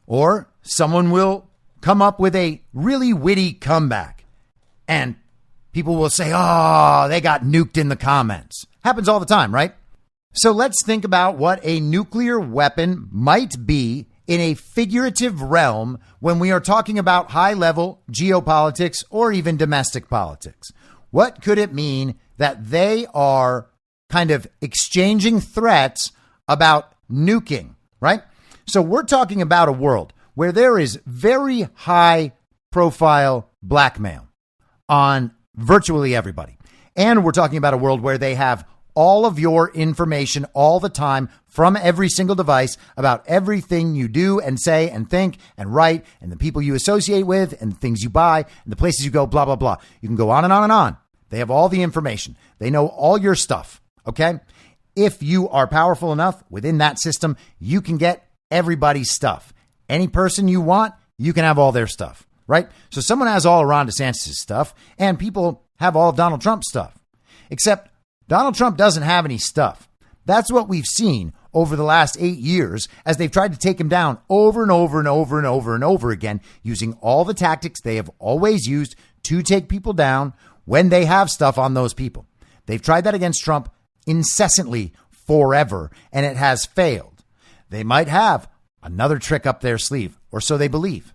Or someone will come up with a really witty comeback and people will say, oh, they got nuked in the comments. Happens all the time, right? So let's think about what a nuclear weapon might be in a figurative realm when we are talking about high-level geopolitics or even domestic politics. What could it mean that they are kind of exchanging threats about nuking, right? So we're talking about a world where there is very high profile blackmail on virtually everybody. And we're talking about a world where they have all of your information all the time from every single device about everything you do and say and think and write and the people you associate with and the things you buy and the places you go, blah, blah, blah. You can go on and on and on. They have all the information. They know all your stuff. Okay. If you are powerful enough within that system, you can get everybody's stuff. Any person you want, you can have all their stuff, right? So someone has all of Ron DeSantis' stuff and people have all of Donald Trump's stuff, except Donald Trump doesn't have any stuff. That's what we've seen over the last 8 years as they've tried to take him down over and over and over and over and over again, using all the tactics they have always used to take people down when they have stuff on those people. They've tried that against Trump incessantly forever, and it has failed. They might have another trick up their sleeve, or so they believe.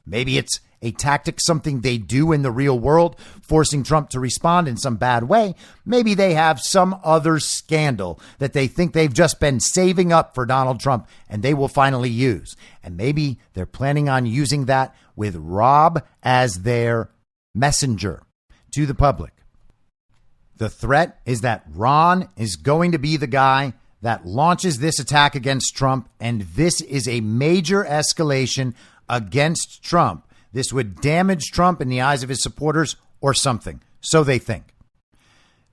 Maybe it's a tactic, something they do in the real world, forcing Trump to respond in some bad way. Maybe they have some other scandal that they think they've just been saving up for Donald Trump and they will finally use. And maybe they're planning on using that with Rob as their messenger to the public. The threat is that Ron is going to be the guy that launches this attack against Trump, and this is a major escalation against Trump. This would damage Trump in the eyes of his supporters or something, so they think.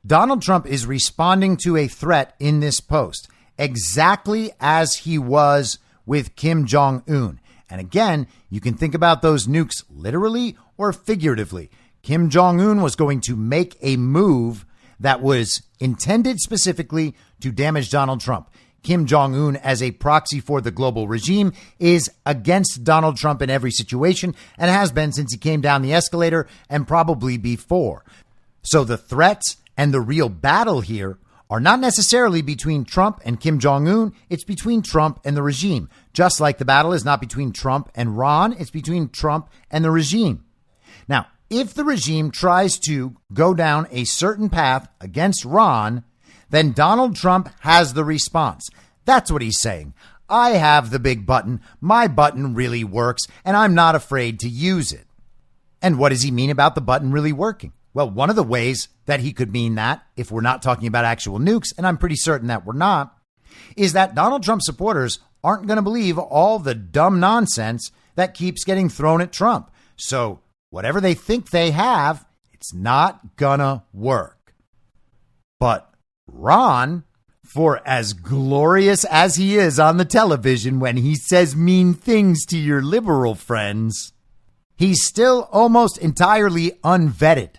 Donald Trump is responding to a threat in this post, exactly as he was with Kim Jong-un. And again, you can think about those nukes literally or figuratively. Kim Jong-un was going to make a move that was intended specifically to damage Donald Trump. Kim Jong-un, as a proxy for the global regime, is against Donald Trump in every situation and has been since he came down the escalator and probably before. So the threats and the real battle here are not necessarily between Trump and Kim Jong-un. It's between Trump and the regime. Just like the battle is not between Trump and Ron, it's between Trump and the regime. Now, if the regime tries to go down a certain path against Ron, then Donald Trump has the response. That's what he's saying. I have the big button. My button really works, and I'm not afraid to use it. And what does he mean about the button really working? Well, one of the ways that he could mean that, if we're not talking about actual nukes, and I'm pretty certain that we're not, is that Donald Trump supporters aren't going to believe all the dumb nonsense that keeps getting thrown at Trump. So whatever they think they have, it's not gonna work. But Ron, for as glorious as he is on the television when he says mean things to your liberal friends, he's still almost entirely unvetted.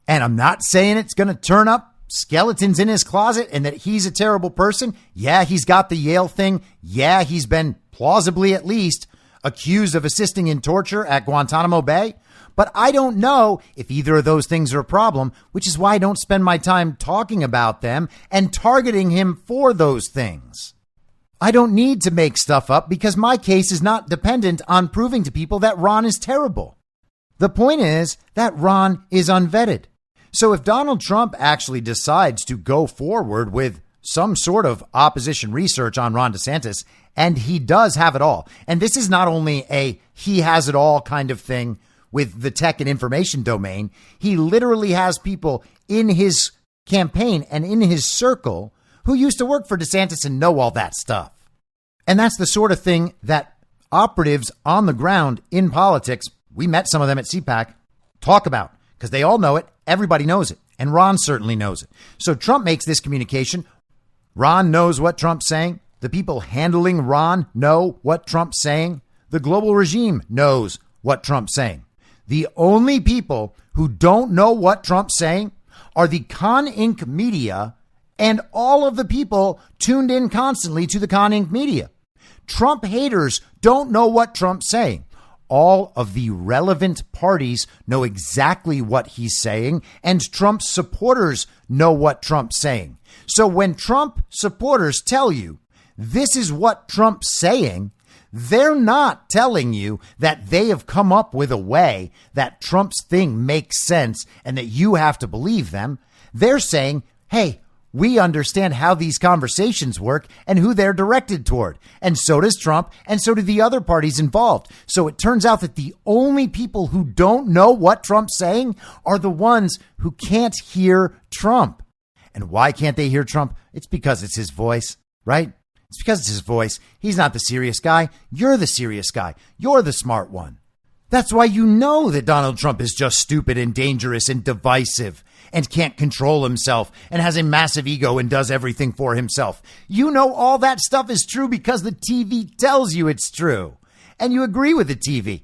And I'm not saying it's going to turn up skeletons in his closet and that he's a terrible person. Yeah, he's got the Yale thing. Yeah, he's been plausibly at least accused of assisting in torture at Guantanamo Bay. But I don't know if either of those things are a problem, which is why I don't spend my time talking about them and targeting him for those things. I don't need to make stuff up because my case is not dependent on proving to people that Ron is terrible. The point is that Ron is unvetted. So if Donald Trump actually decides to go forward with some sort of opposition research on Ron DeSantis, and he does have it all, and this is not only a he has it all kind of thing with the tech and information domain, he literally has people in his campaign and in his circle who used to work for DeSantis and know all that stuff. And that's the sort of thing that operatives on the ground in politics, we met some of them at CPAC, talk about because they all know it. Everybody knows it. And Ron certainly knows it. So Trump makes this communication. Ron knows what Trump's saying. The people handling Ron know what Trump's saying. The global regime knows what Trump's saying. The only people who don't know what Trump's saying are the Con Inc. media and all of the people tuned in constantly to the Con Inc. media. Trump haters don't know what Trump's saying. All of the relevant parties know exactly what he's saying, and Trump's supporters know what Trump's saying. So when Trump supporters tell you this is what Trump's saying, They're not telling you that they have come up with a way that Trump's thing makes sense and that you have to believe them. They're saying, hey, we understand how these conversations work and who they're directed toward. And so does Trump, and so do the other parties involved. So it turns out that the only people who don't know what Trump's saying are the ones who can't hear Trump. And why can't they hear Trump? It's because it's his voice, right? It's because it's his voice. He's not the serious guy. You're the serious guy. You're the smart one. That's why you know that Donald Trump is just stupid and dangerous and divisive and can't control himself and has a massive ego and does everything for himself. You know all that stuff is true because the TV tells you it's true. And you agree with the TV.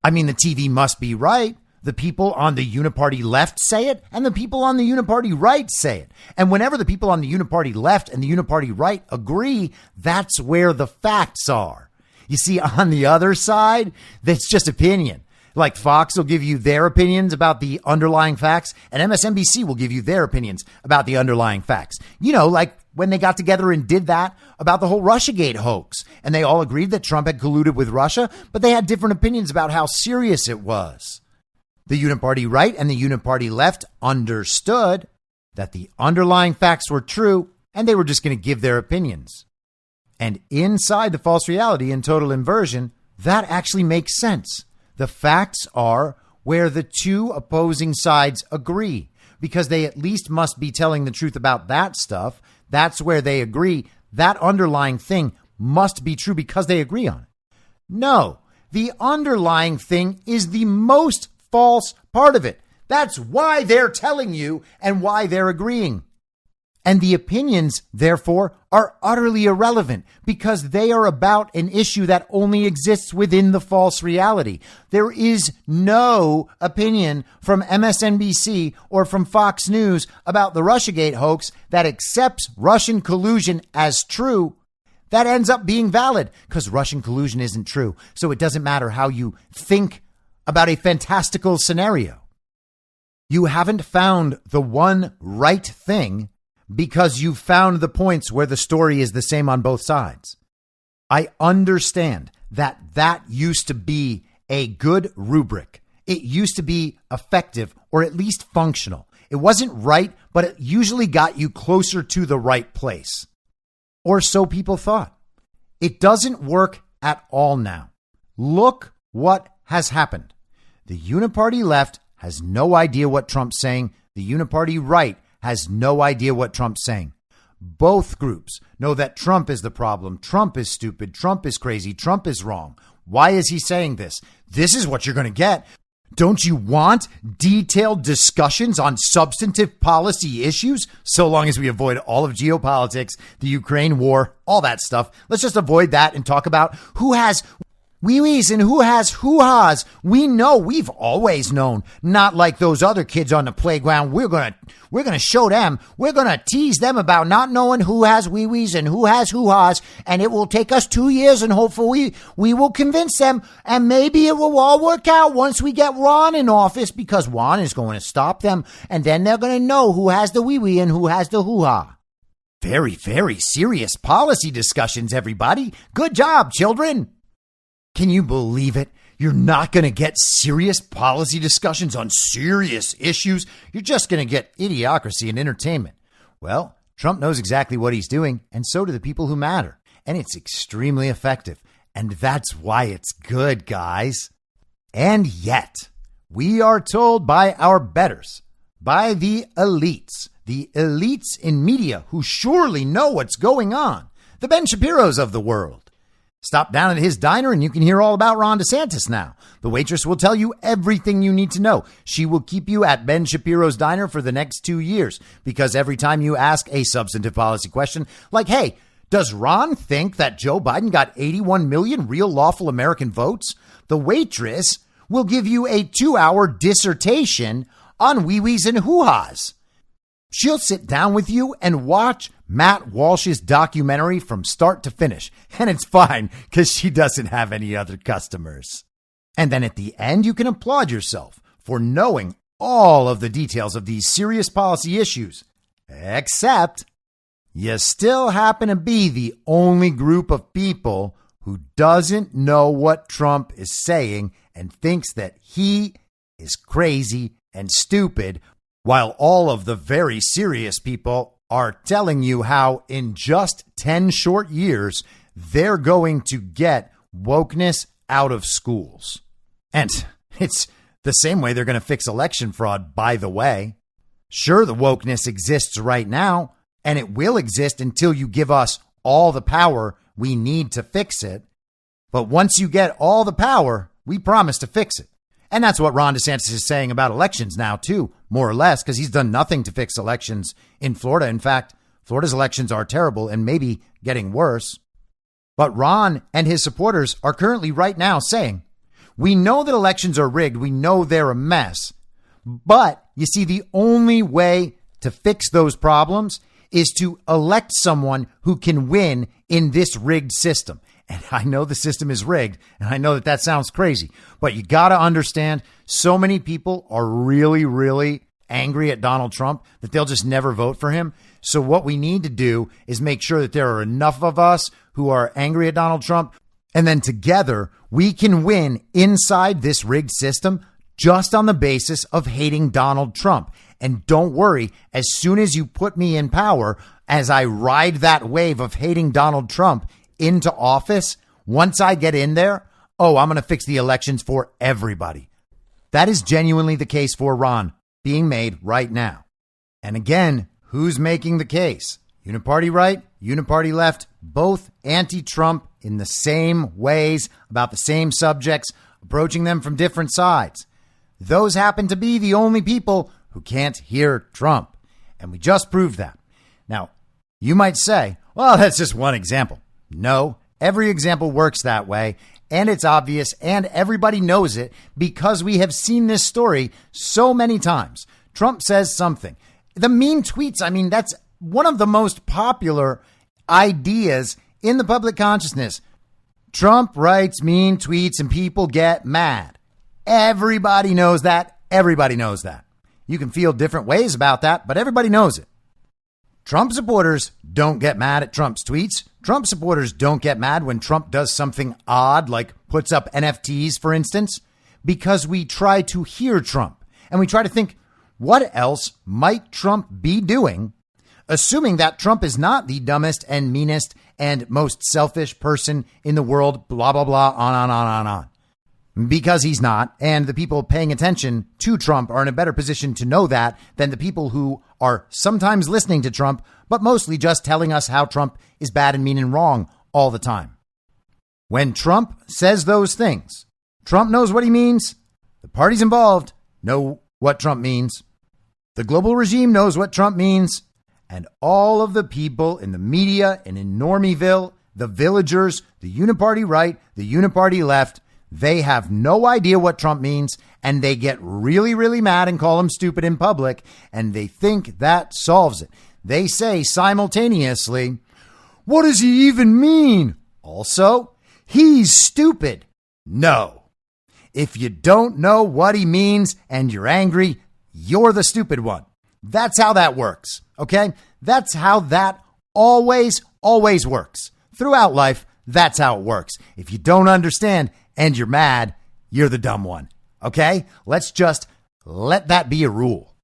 I mean, the TV must be right. The people on the uniparty left say it, and the people on the uniparty right say it. And whenever the people on the uniparty left and the uniparty right agree, that's where the facts are. You see, on the other side, that's just opinion. Like Fox will give you their opinions about the underlying facts, and MSNBC will give you their opinions about the underlying facts. You know, like when they got together and did that about the whole Russiagate hoax, and they all agreed that Trump had colluded with Russia, but they had different opinions about how serious it was. The uniparty right and the uniparty left understood that the underlying facts were true, and they were just going to give their opinions. And inside the false reality and total inversion, that actually makes sense. The facts are where the two opposing sides agree, because they at least must be telling the truth about that stuff. That's where they agree. That underlying thing must be true because they agree on it. No, the underlying thing is the most false part of it. That's why they're telling you and why they're agreeing. And the opinions, therefore, are utterly irrelevant because they are about an issue that only exists within the false reality. There is no opinion from MSNBC or from Fox News about the Russiagate hoax that accepts Russian collusion as true. That ends up being valid because Russian collusion isn't true. So it doesn't matter how you think about a fantastical scenario. You haven't found the one right thing because you found the points where the story is the same on both sides. I understand that used to be a good rubric. It used to be effective or at least functional. It wasn't right, but it usually got you closer to the right place. Or so people thought. It doesn't work at all now. Look what has happened. The uniparty left has no idea what Trump's saying. The uniparty right has no idea what Trump's saying. Both groups know that Trump is the problem. Trump is stupid. Trump is crazy. Trump is wrong. Why is he saying this? This is what you're going to get. Don't you want detailed discussions on substantive policy issues? So long as we avoid all of geopolitics, the Ukraine war, all that stuff. Let's just avoid that and talk about who has wee-wees and who has hoo-has. We know, we've always known, not like those other kids on the playground. We're going to show them. We're going to tease them about not knowing who has wee-wees and who has hoo-has. And it will take us 2 years and hopefully we will convince them. And maybe it will all work out once we get Ron in office because Ron is going to stop them. And then they're going to know who has the wee-wee and who has the hoo-ha. Very, very serious policy discussions, everybody. Good job, children. Can you believe it? You're not going to get serious policy discussions on serious issues. You're just going to get idiocracy and entertainment. Well, Trump knows exactly what he's doing, and so do the people who matter. And it's extremely effective. And that's why it's good, guys. And yet, we are told by our betters, by the elites in media who surely know what's going on, the Ben Shapiros of the world. Stop down at his diner and you can hear all about Ron DeSantis now. The waitress will tell you everything you need to know. She will keep you at Ben Shapiro's diner for the next 2 years because every time you ask a substantive policy question like, hey, does Ron think that Joe Biden got 81 million real lawful American votes? The waitress will give you a 2-hour dissertation on wee-wees and hoo-has. She'll sit down with you and watch Matt Walsh's documentary from start to finish. And it's fine because she doesn't have any other customers. And then at the end, you can applaud yourself for knowing all of the details of these serious policy issues. Except you still happen to be the only group of people who doesn't know what Trump is saying and thinks that he is crazy and stupid, while all of the very serious people are telling you how in just 10 short years, they're going to get wokeness out of schools. And it's the same way they're going to fix election fraud, by the way. Sure, the wokeness exists right now, and it will exist until you give us all the power we need to fix it. But once you get all the power, we promise to fix it. And that's what Ron DeSantis is saying about elections now, too, more or less, because he's done nothing to fix elections in Florida. In fact, Florida's elections are terrible and maybe getting worse. But Ron and his supporters are currently right now saying, we know that elections are rigged. We know they're a mess. But you see, the only way to fix those problems is to elect someone who can win in this rigged system. And I know the system is rigged, and I know that that sounds crazy, but you got to understand, so many people are really, really angry at Donald Trump that they'll just never vote for him. So what we need to do is make sure that there are enough of us who are angry at Donald Trump, and then together we can win inside this rigged system just on the basis of hating Donald Trump. And don't worry, as soon as you put me in power, as I ride that wave of hating Donald Trump into office, once I get in there, I'm going to fix the elections for everybody. That is genuinely the case for Ron being made right now. And again, who's making the case? Uniparty right, uniparty left, both anti-Trump in the same ways, about the same subjects, approaching them from different sides. Those happen to be the only people who can't hear Trump. And we just proved that. Now, you might say, well, that's just one example. No, every example works that way, and it's obvious, and everybody knows it because we have seen this story so many times. Trump says something. The mean tweets, I mean, that's one of the most popular ideas in the public consciousness. Trump writes mean tweets and people get mad. Everybody knows that. Everybody knows that. You can feel different ways about that, but everybody knows it. Trump supporters don't get mad at Trump's tweets. Trump supporters don't get mad when Trump does something odd, like puts up NFTs, for instance, because we try to hear Trump and we try to think, what else might Trump be doing, assuming that Trump is not the dumbest and meanest and most selfish person in the world, blah, blah, blah, on. Because he's not, and the people paying attention to Trump are in a better position to know that than the people who are sometimes listening to Trump, but mostly just telling us how Trump is bad and mean and wrong all the time. When Trump says those things, Trump knows what he means. The parties involved know what Trump means. The global regime knows what Trump means. And all of the people in the media and in Normieville, the villagers, the uniparty right, the uniparty left, they have no idea what Trump means, and they get really, really mad and call him stupid in public, and they think that solves it. They say simultaneously, what does he even mean? Also, he's stupid. No. If you don't know what he means and you're angry, you're the stupid one. That's how that works, okay? That's how that always works. Throughout life, that's how it works. If you don't understand and you're mad, you're the dumb one. Okay? Let's just let that be a rule.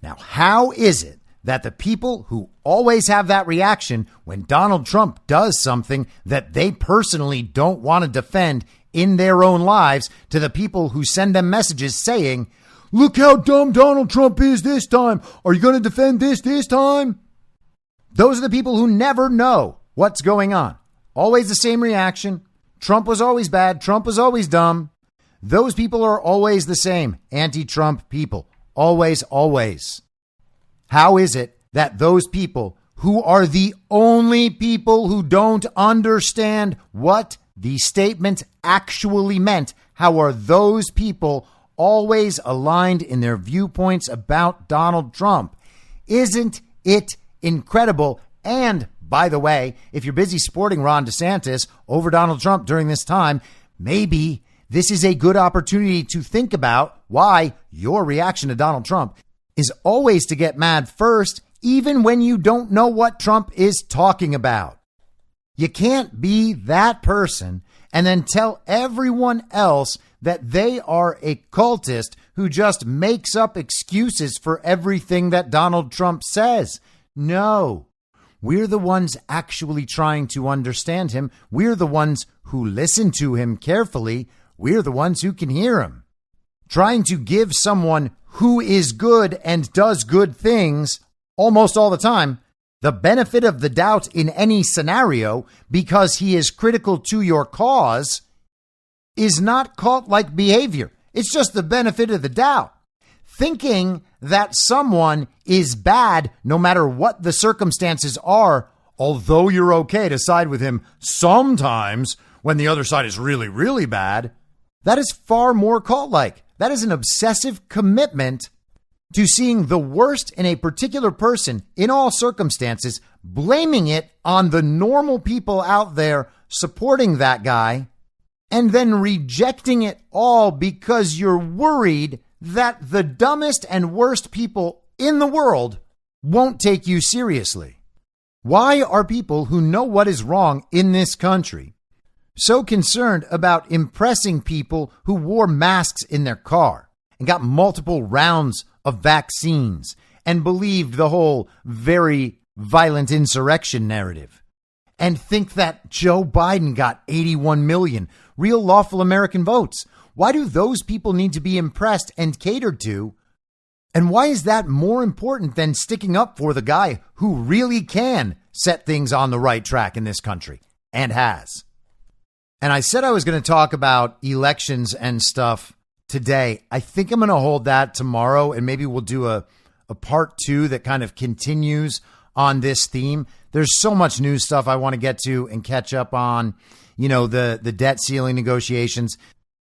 Now, how is it that the people who always have that reaction when Donald Trump does something that they personally don't want to defend in their own lives, to the people who send them messages saying, look how dumb Donald Trump is this time. Are you going to defend this time? Those are the people who never know what's going on. Always the same reaction. Trump was always bad. Trump was always dumb. Those people are always the same. Anti-Trump people. Always. How is it that those people who are the only people who don't understand what the statement actually meant, how are those people always aligned in their viewpoints about Donald Trump? Isn't it incredible? And by the way, if you're busy supporting Ron DeSantis over Donald Trump during this time, maybe this is a good opportunity to think about why your reaction to Donald Trump is always to get mad first, even when you don't know what Trump is talking about. You can't be that person and then tell everyone else that they are a cultist who just makes up excuses for everything that Donald Trump says. No, we're the ones actually trying to understand him. We're the ones who listen to him carefully. We're the ones who can hear him. Trying to give someone who is good and does good things almost all the time the benefit of the doubt in any scenario because he is critical to your cause is not cult-like behavior. It's just the benefit of the doubt. Thinking that someone is bad no matter what the circumstances are, although you're okay to side with him sometimes when the other side is really, really bad, that is far more cult-like. That is an obsessive commitment to seeing the worst in a particular person in all circumstances, blaming it on the normal people out there supporting that guy, and then rejecting it all because you're worried that the dumbest and worst people in the world won't take you seriously. Why are people who know what is wrong in this country so concerned about impressing people who wore masks in their car and got multiple rounds of vaccines and believed the whole very violent insurrection narrative and think that Joe Biden got 81 million real lawful American votes? Why do those people need to be impressed and catered to? And why is that more important than sticking up for the guy who really can set things on the right track in this country and has? And I said I was going to talk about elections and stuff today. I think I'm going to hold that tomorrow, and maybe we'll do a part 2 that kind of continues on this theme. There's so much new stuff I want to get to and catch up on, the debt ceiling negotiations.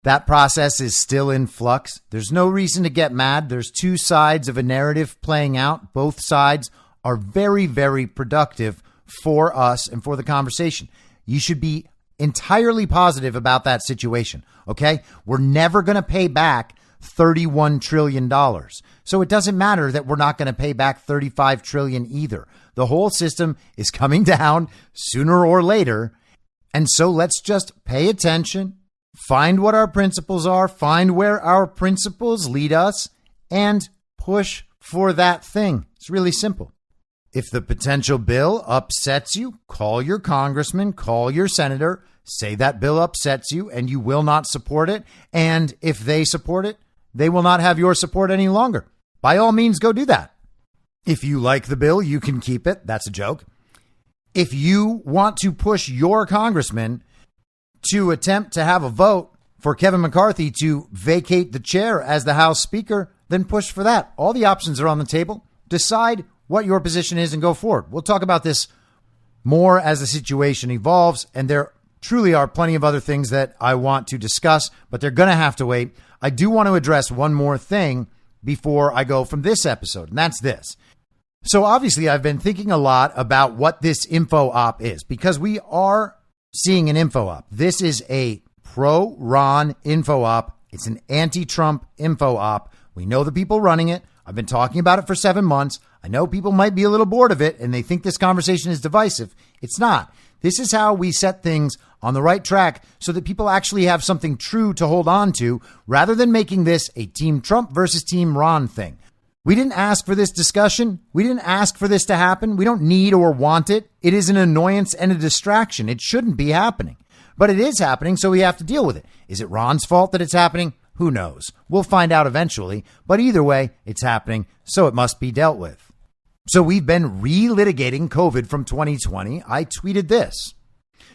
That process is still in flux. There's no reason to get mad. There's two sides of a narrative playing out. Both sides are very, very productive for us and for the conversation. You should be entirely positive about that situation. Okay. We're never going to pay back $31 trillion. So it doesn't matter that we're not going to pay back $35 trillion either. The whole system is coming down sooner or later. And so let's just pay attention, find what our principles are, find where our principles lead us, and push for that thing. It's really simple. If the potential bill upsets you, call your congressman, call your senator, say that bill upsets you and you will not support it. And if they support it, they will not have your support any longer. By all means, go do that. If you like the bill, you can keep it. That's a joke. If you want to push your congressman to attempt to have a vote for Kevin McCarthy to vacate the chair as the House Speaker, then push for that. All the options are on the table. Decide what your position is and go forward. We'll talk about this more as the situation evolves, and there truly are plenty of other things that I want to discuss, but they're going to have to wait. I do want to address one more thing before I go from this episode, and that's this. So obviously, I've been thinking a lot about what this info op is, because we are seeing an info op. This is a pro-Ron info op. It's an anti-Trump info op. We know the people running it. I've been talking about it for 7 months. I know people might be a little bored of it and they think this conversation is divisive. It's not. This is how we set things on the right track so that people actually have something true to hold on to rather than making this a Team Trump versus Team Ron thing. We didn't ask for this discussion. We didn't ask for this to happen. We don't need or want it. It is an annoyance and a distraction. It shouldn't be happening, but it is happening. So we have to deal with it. Is it Ron's fault that it's happening? Who knows? We'll find out eventually, but either way, it's happening. So it must be dealt with. So we've been re-litigating COVID from 2020. I tweeted this.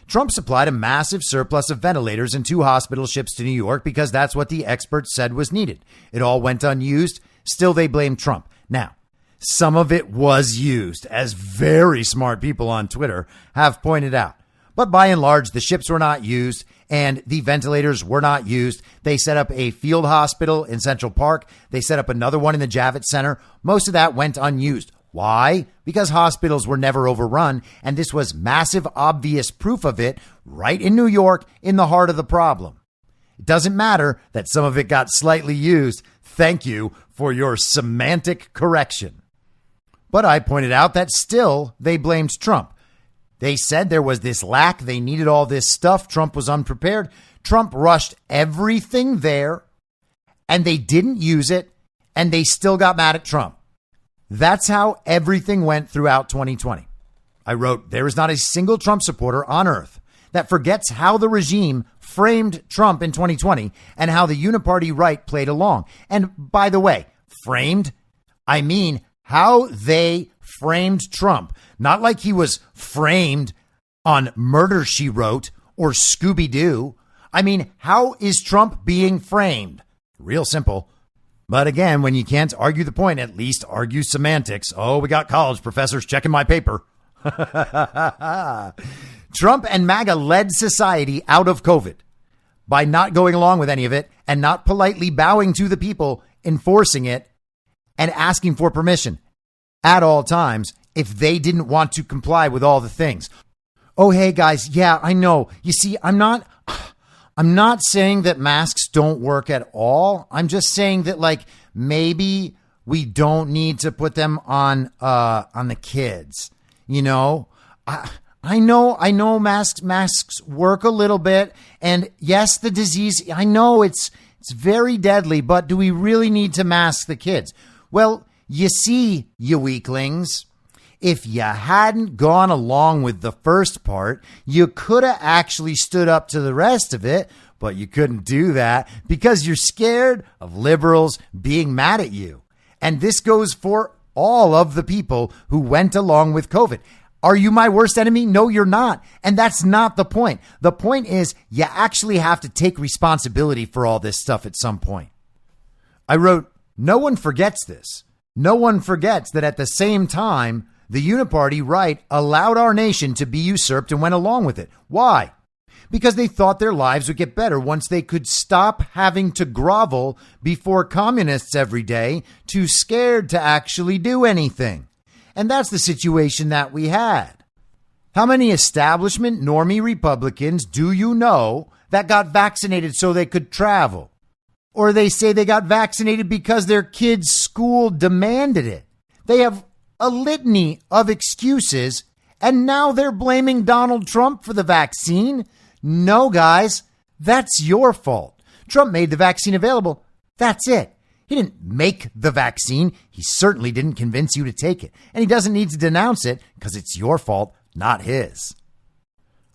Trump supplied a massive surplus of ventilators and 2 hospital ships to New York because that's what the experts said was needed. It all went unused. Still, they blame Trump. Now, some of it was used, as very smart people on Twitter have pointed out. But by and large, the ships were not used and the ventilators were not used. They set up a field hospital in Central Park. They set up another one in the Javits Center. Most of that went unused. Why? Because hospitals were never overrun, and this was massive, obvious proof of it right in New York, in the heart of the problem. It doesn't matter that some of it got slightly used. Thank you for your semantic correction. But I pointed out that still they blamed Trump. They said there was this lack. They needed all this stuff. Trump was unprepared. Trump rushed everything there, and they didn't use it, and they still got mad at Trump. That's how everything went throughout 2020. I wrote, there is not a single Trump supporter on earth that forgets how the regime framed Trump in 2020 and how the uniparty right played along. And by the way, framed, I mean how they framed Trump. Not like he was framed on Murder, She Wrote or Scooby-Doo. I mean, how is Trump being framed? Real simple. But again, when you can't argue the point, at least argue semantics. Oh, we got college professors checking my paper. Trump and MAGA led society out of COVID by not going along with any of it and not politely bowing to the people enforcing it and asking for permission at all times if they didn't want to comply with all the things. Oh, hey, guys. Yeah, I know. You see, I'm not saying that masks don't work at all. I'm just saying that, like, maybe we don't need to put them on the kids. You know, I know masks work a little bit. And yes, the disease, I know it's very deadly, but do we really need to mask the kids? Well, you see, you weaklings, if you hadn't gone along with the first part, you could have actually stood up to the rest of it, but you couldn't do that because you're scared of liberals being mad at you. And this goes for all of the people who went along with COVID. Are you my worst enemy? No, you're not. And that's not the point. The point is you actually have to take responsibility for all this stuff at some point. I wrote, no one forgets this. No one forgets that at the same time, the uniparty right allowed our nation to be usurped and went along with it. Why? Because they thought their lives would get better once they could stop having to grovel before communists every day, too scared to actually do anything. And that's the situation that we had. How many establishment normie Republicans do you know that got vaccinated so they could travel? Or they say they got vaccinated because their kids' school demanded it. They have a litany of excuses, and now they're blaming Donald Trump for the vaccine. No, guys, that's your fault. Trump made the vaccine available. That's it. He didn't make the vaccine. He certainly didn't convince you to take it. And he doesn't need to denounce it because it's your fault, not his.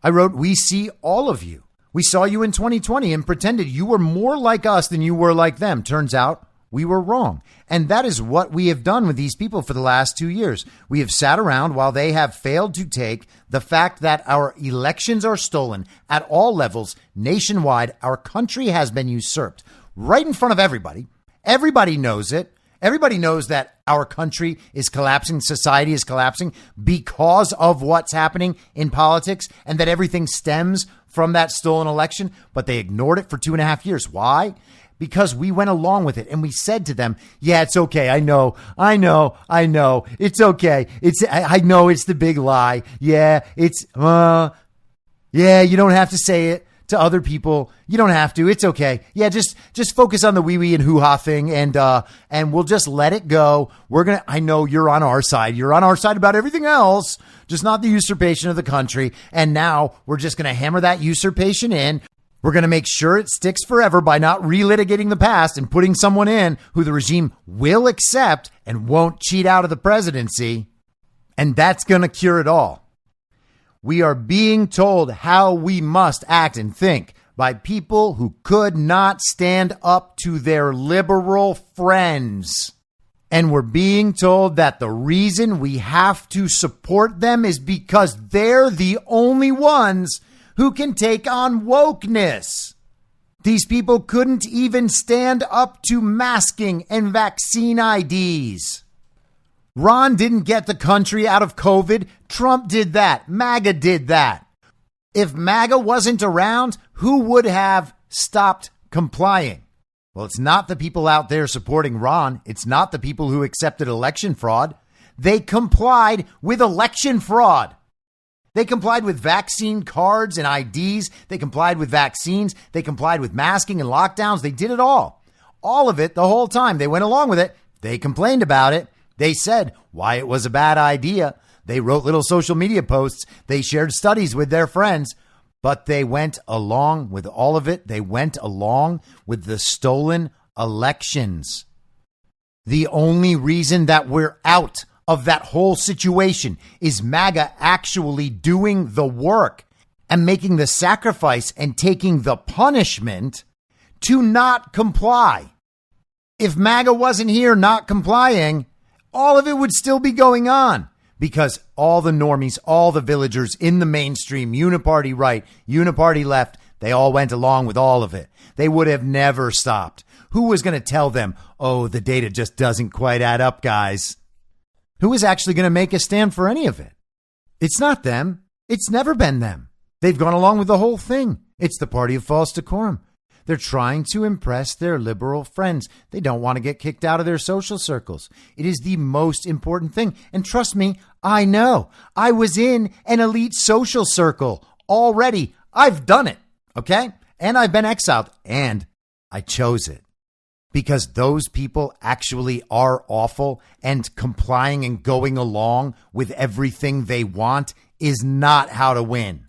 I wrote, we see all of you. We saw you in 2020 and pretended you were more like us than you were like them. Turns out we were wrong. And that is what we have done with these people for the last 2 years. We have sat around while they have failed to take the fact that our elections are stolen at all levels nationwide. Our country has been usurped right in front of everybody. Everybody knows it. Everybody knows that our country is collapsing. Society is collapsing because of what's happening in politics and that everything stems from that stolen election. But they ignored it for 2.5 years. Why? Because we went along with it and we said to them, yeah, it's okay. I know. It's okay. I know it's the big lie. Yeah, yeah, you don't have to say it to other people. You don't have to. It's okay. Yeah, just focus on the wee and hoo-ha thing and we'll just let it go. I know you're on our side. You're on our side about everything else, just not the usurpation of the country. And now we're just going to hammer that usurpation in. We're going to make sure it sticks forever by not relitigating the past and putting someone in who the regime will accept and won't cheat out of the presidency. And that's going to cure it all. We are being told how we must act and think by people who could not stand up to their liberal friends. And we're being told that the reason we have to support them is because they're the only ones who can take on wokeness. These people couldn't even stand up to masking and vaccine IDs. Ron didn't get the country out of COVID. Trump did that. MAGA did that. If MAGA wasn't around, who would have stopped complying? Well, it's not the people out there supporting Ron. It's not the people who accepted election fraud. They complied with election fraud. They complied with vaccine cards and IDs. They complied with vaccines. They complied with masking and lockdowns. They did it all. All of it the whole time. They went along with it. They complained about it. They said why it was a bad idea. They wrote little social media posts. They shared studies with their friends, but they went along with all of it. They went along with the stolen elections. The only reason that we're out of that whole situation is MAGA actually doing the work and making the sacrifice and taking the punishment to not comply. If MAGA wasn't here not complying, all of it would still be going on because all the normies, all the villagers in the mainstream, uniparty right, uniparty left, they all went along with all of it. They would have never stopped. Who was going to tell them, oh, the data just doesn't quite add up, guys? Who is actually going to make a stand for any of it? It's not them. It's never been them. They've gone along with the whole thing. It's the party of false decorum. They're trying to impress their liberal friends. They don't want to get kicked out of their social circles. It is the most important thing. And trust me, I know. I was in an elite social circle already. I've done it. Okay? And I've been exiled. And I chose it. Because those people actually are awful, and complying and going along with everything they want is not how to win.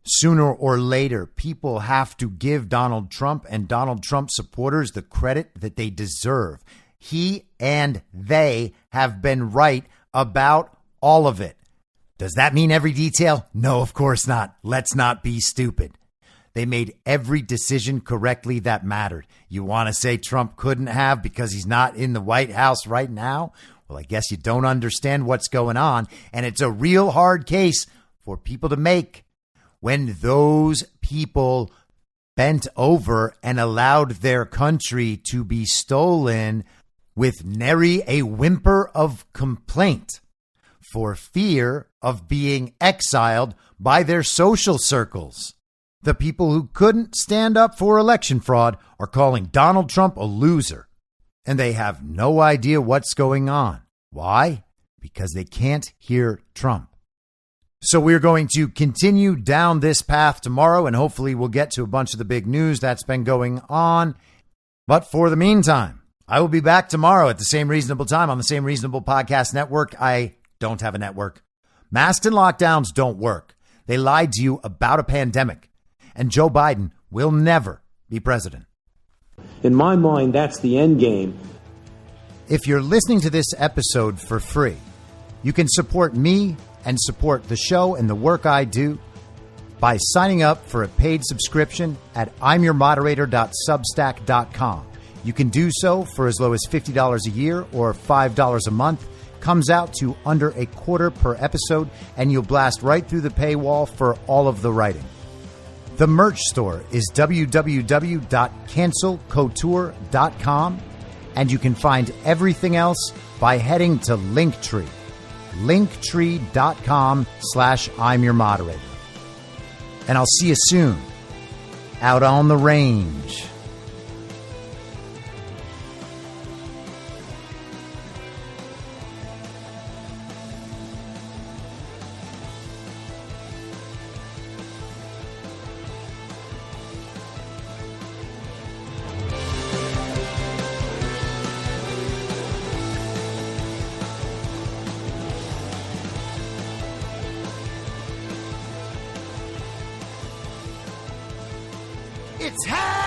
Sooner or later, people have to give Donald Trump and Donald Trump supporters the credit that they deserve. He and they have been right about all of it. Does that mean every detail? No, of course not. Let's not be stupid. They made every decision correctly that mattered. You want to say Trump couldn't have because he's not in the White House right now? Well, I guess you don't understand what's going on. And it's a real hard case for people to make when those people bent over and allowed their country to be stolen with nary a whimper of complaint for fear of being exiled by their social circles. The people who couldn't stand up for election fraud are calling Donald Trump a loser, and they have no idea what's going on. Why? Because they can't hear Trump. So we're going to continue down this path tomorrow, and hopefully we'll get to a bunch of the big news that's been going on. But for the meantime, I will be back tomorrow at the same reasonable time on the same reasonable podcast network. I don't have a network. Masks and lockdowns don't work. They lied to you about a pandemic. And Joe Biden will never be president. In my mind, that's the end game. If you're listening to this episode for free, you can support me and support the show and the work I do by signing up for a paid subscription at imyourmoderator.substack.com. You can do so for as low as $50 a year or $5 a month. Comes out to under $0.25 per episode, and you'll blast right through the paywall for all of the writing. The merch store is www.cancelcouture.com, and you can find everything else by heading to Linktree, linktree.com/I'm your moderator. And I'll see you soon out on the range. It's happening!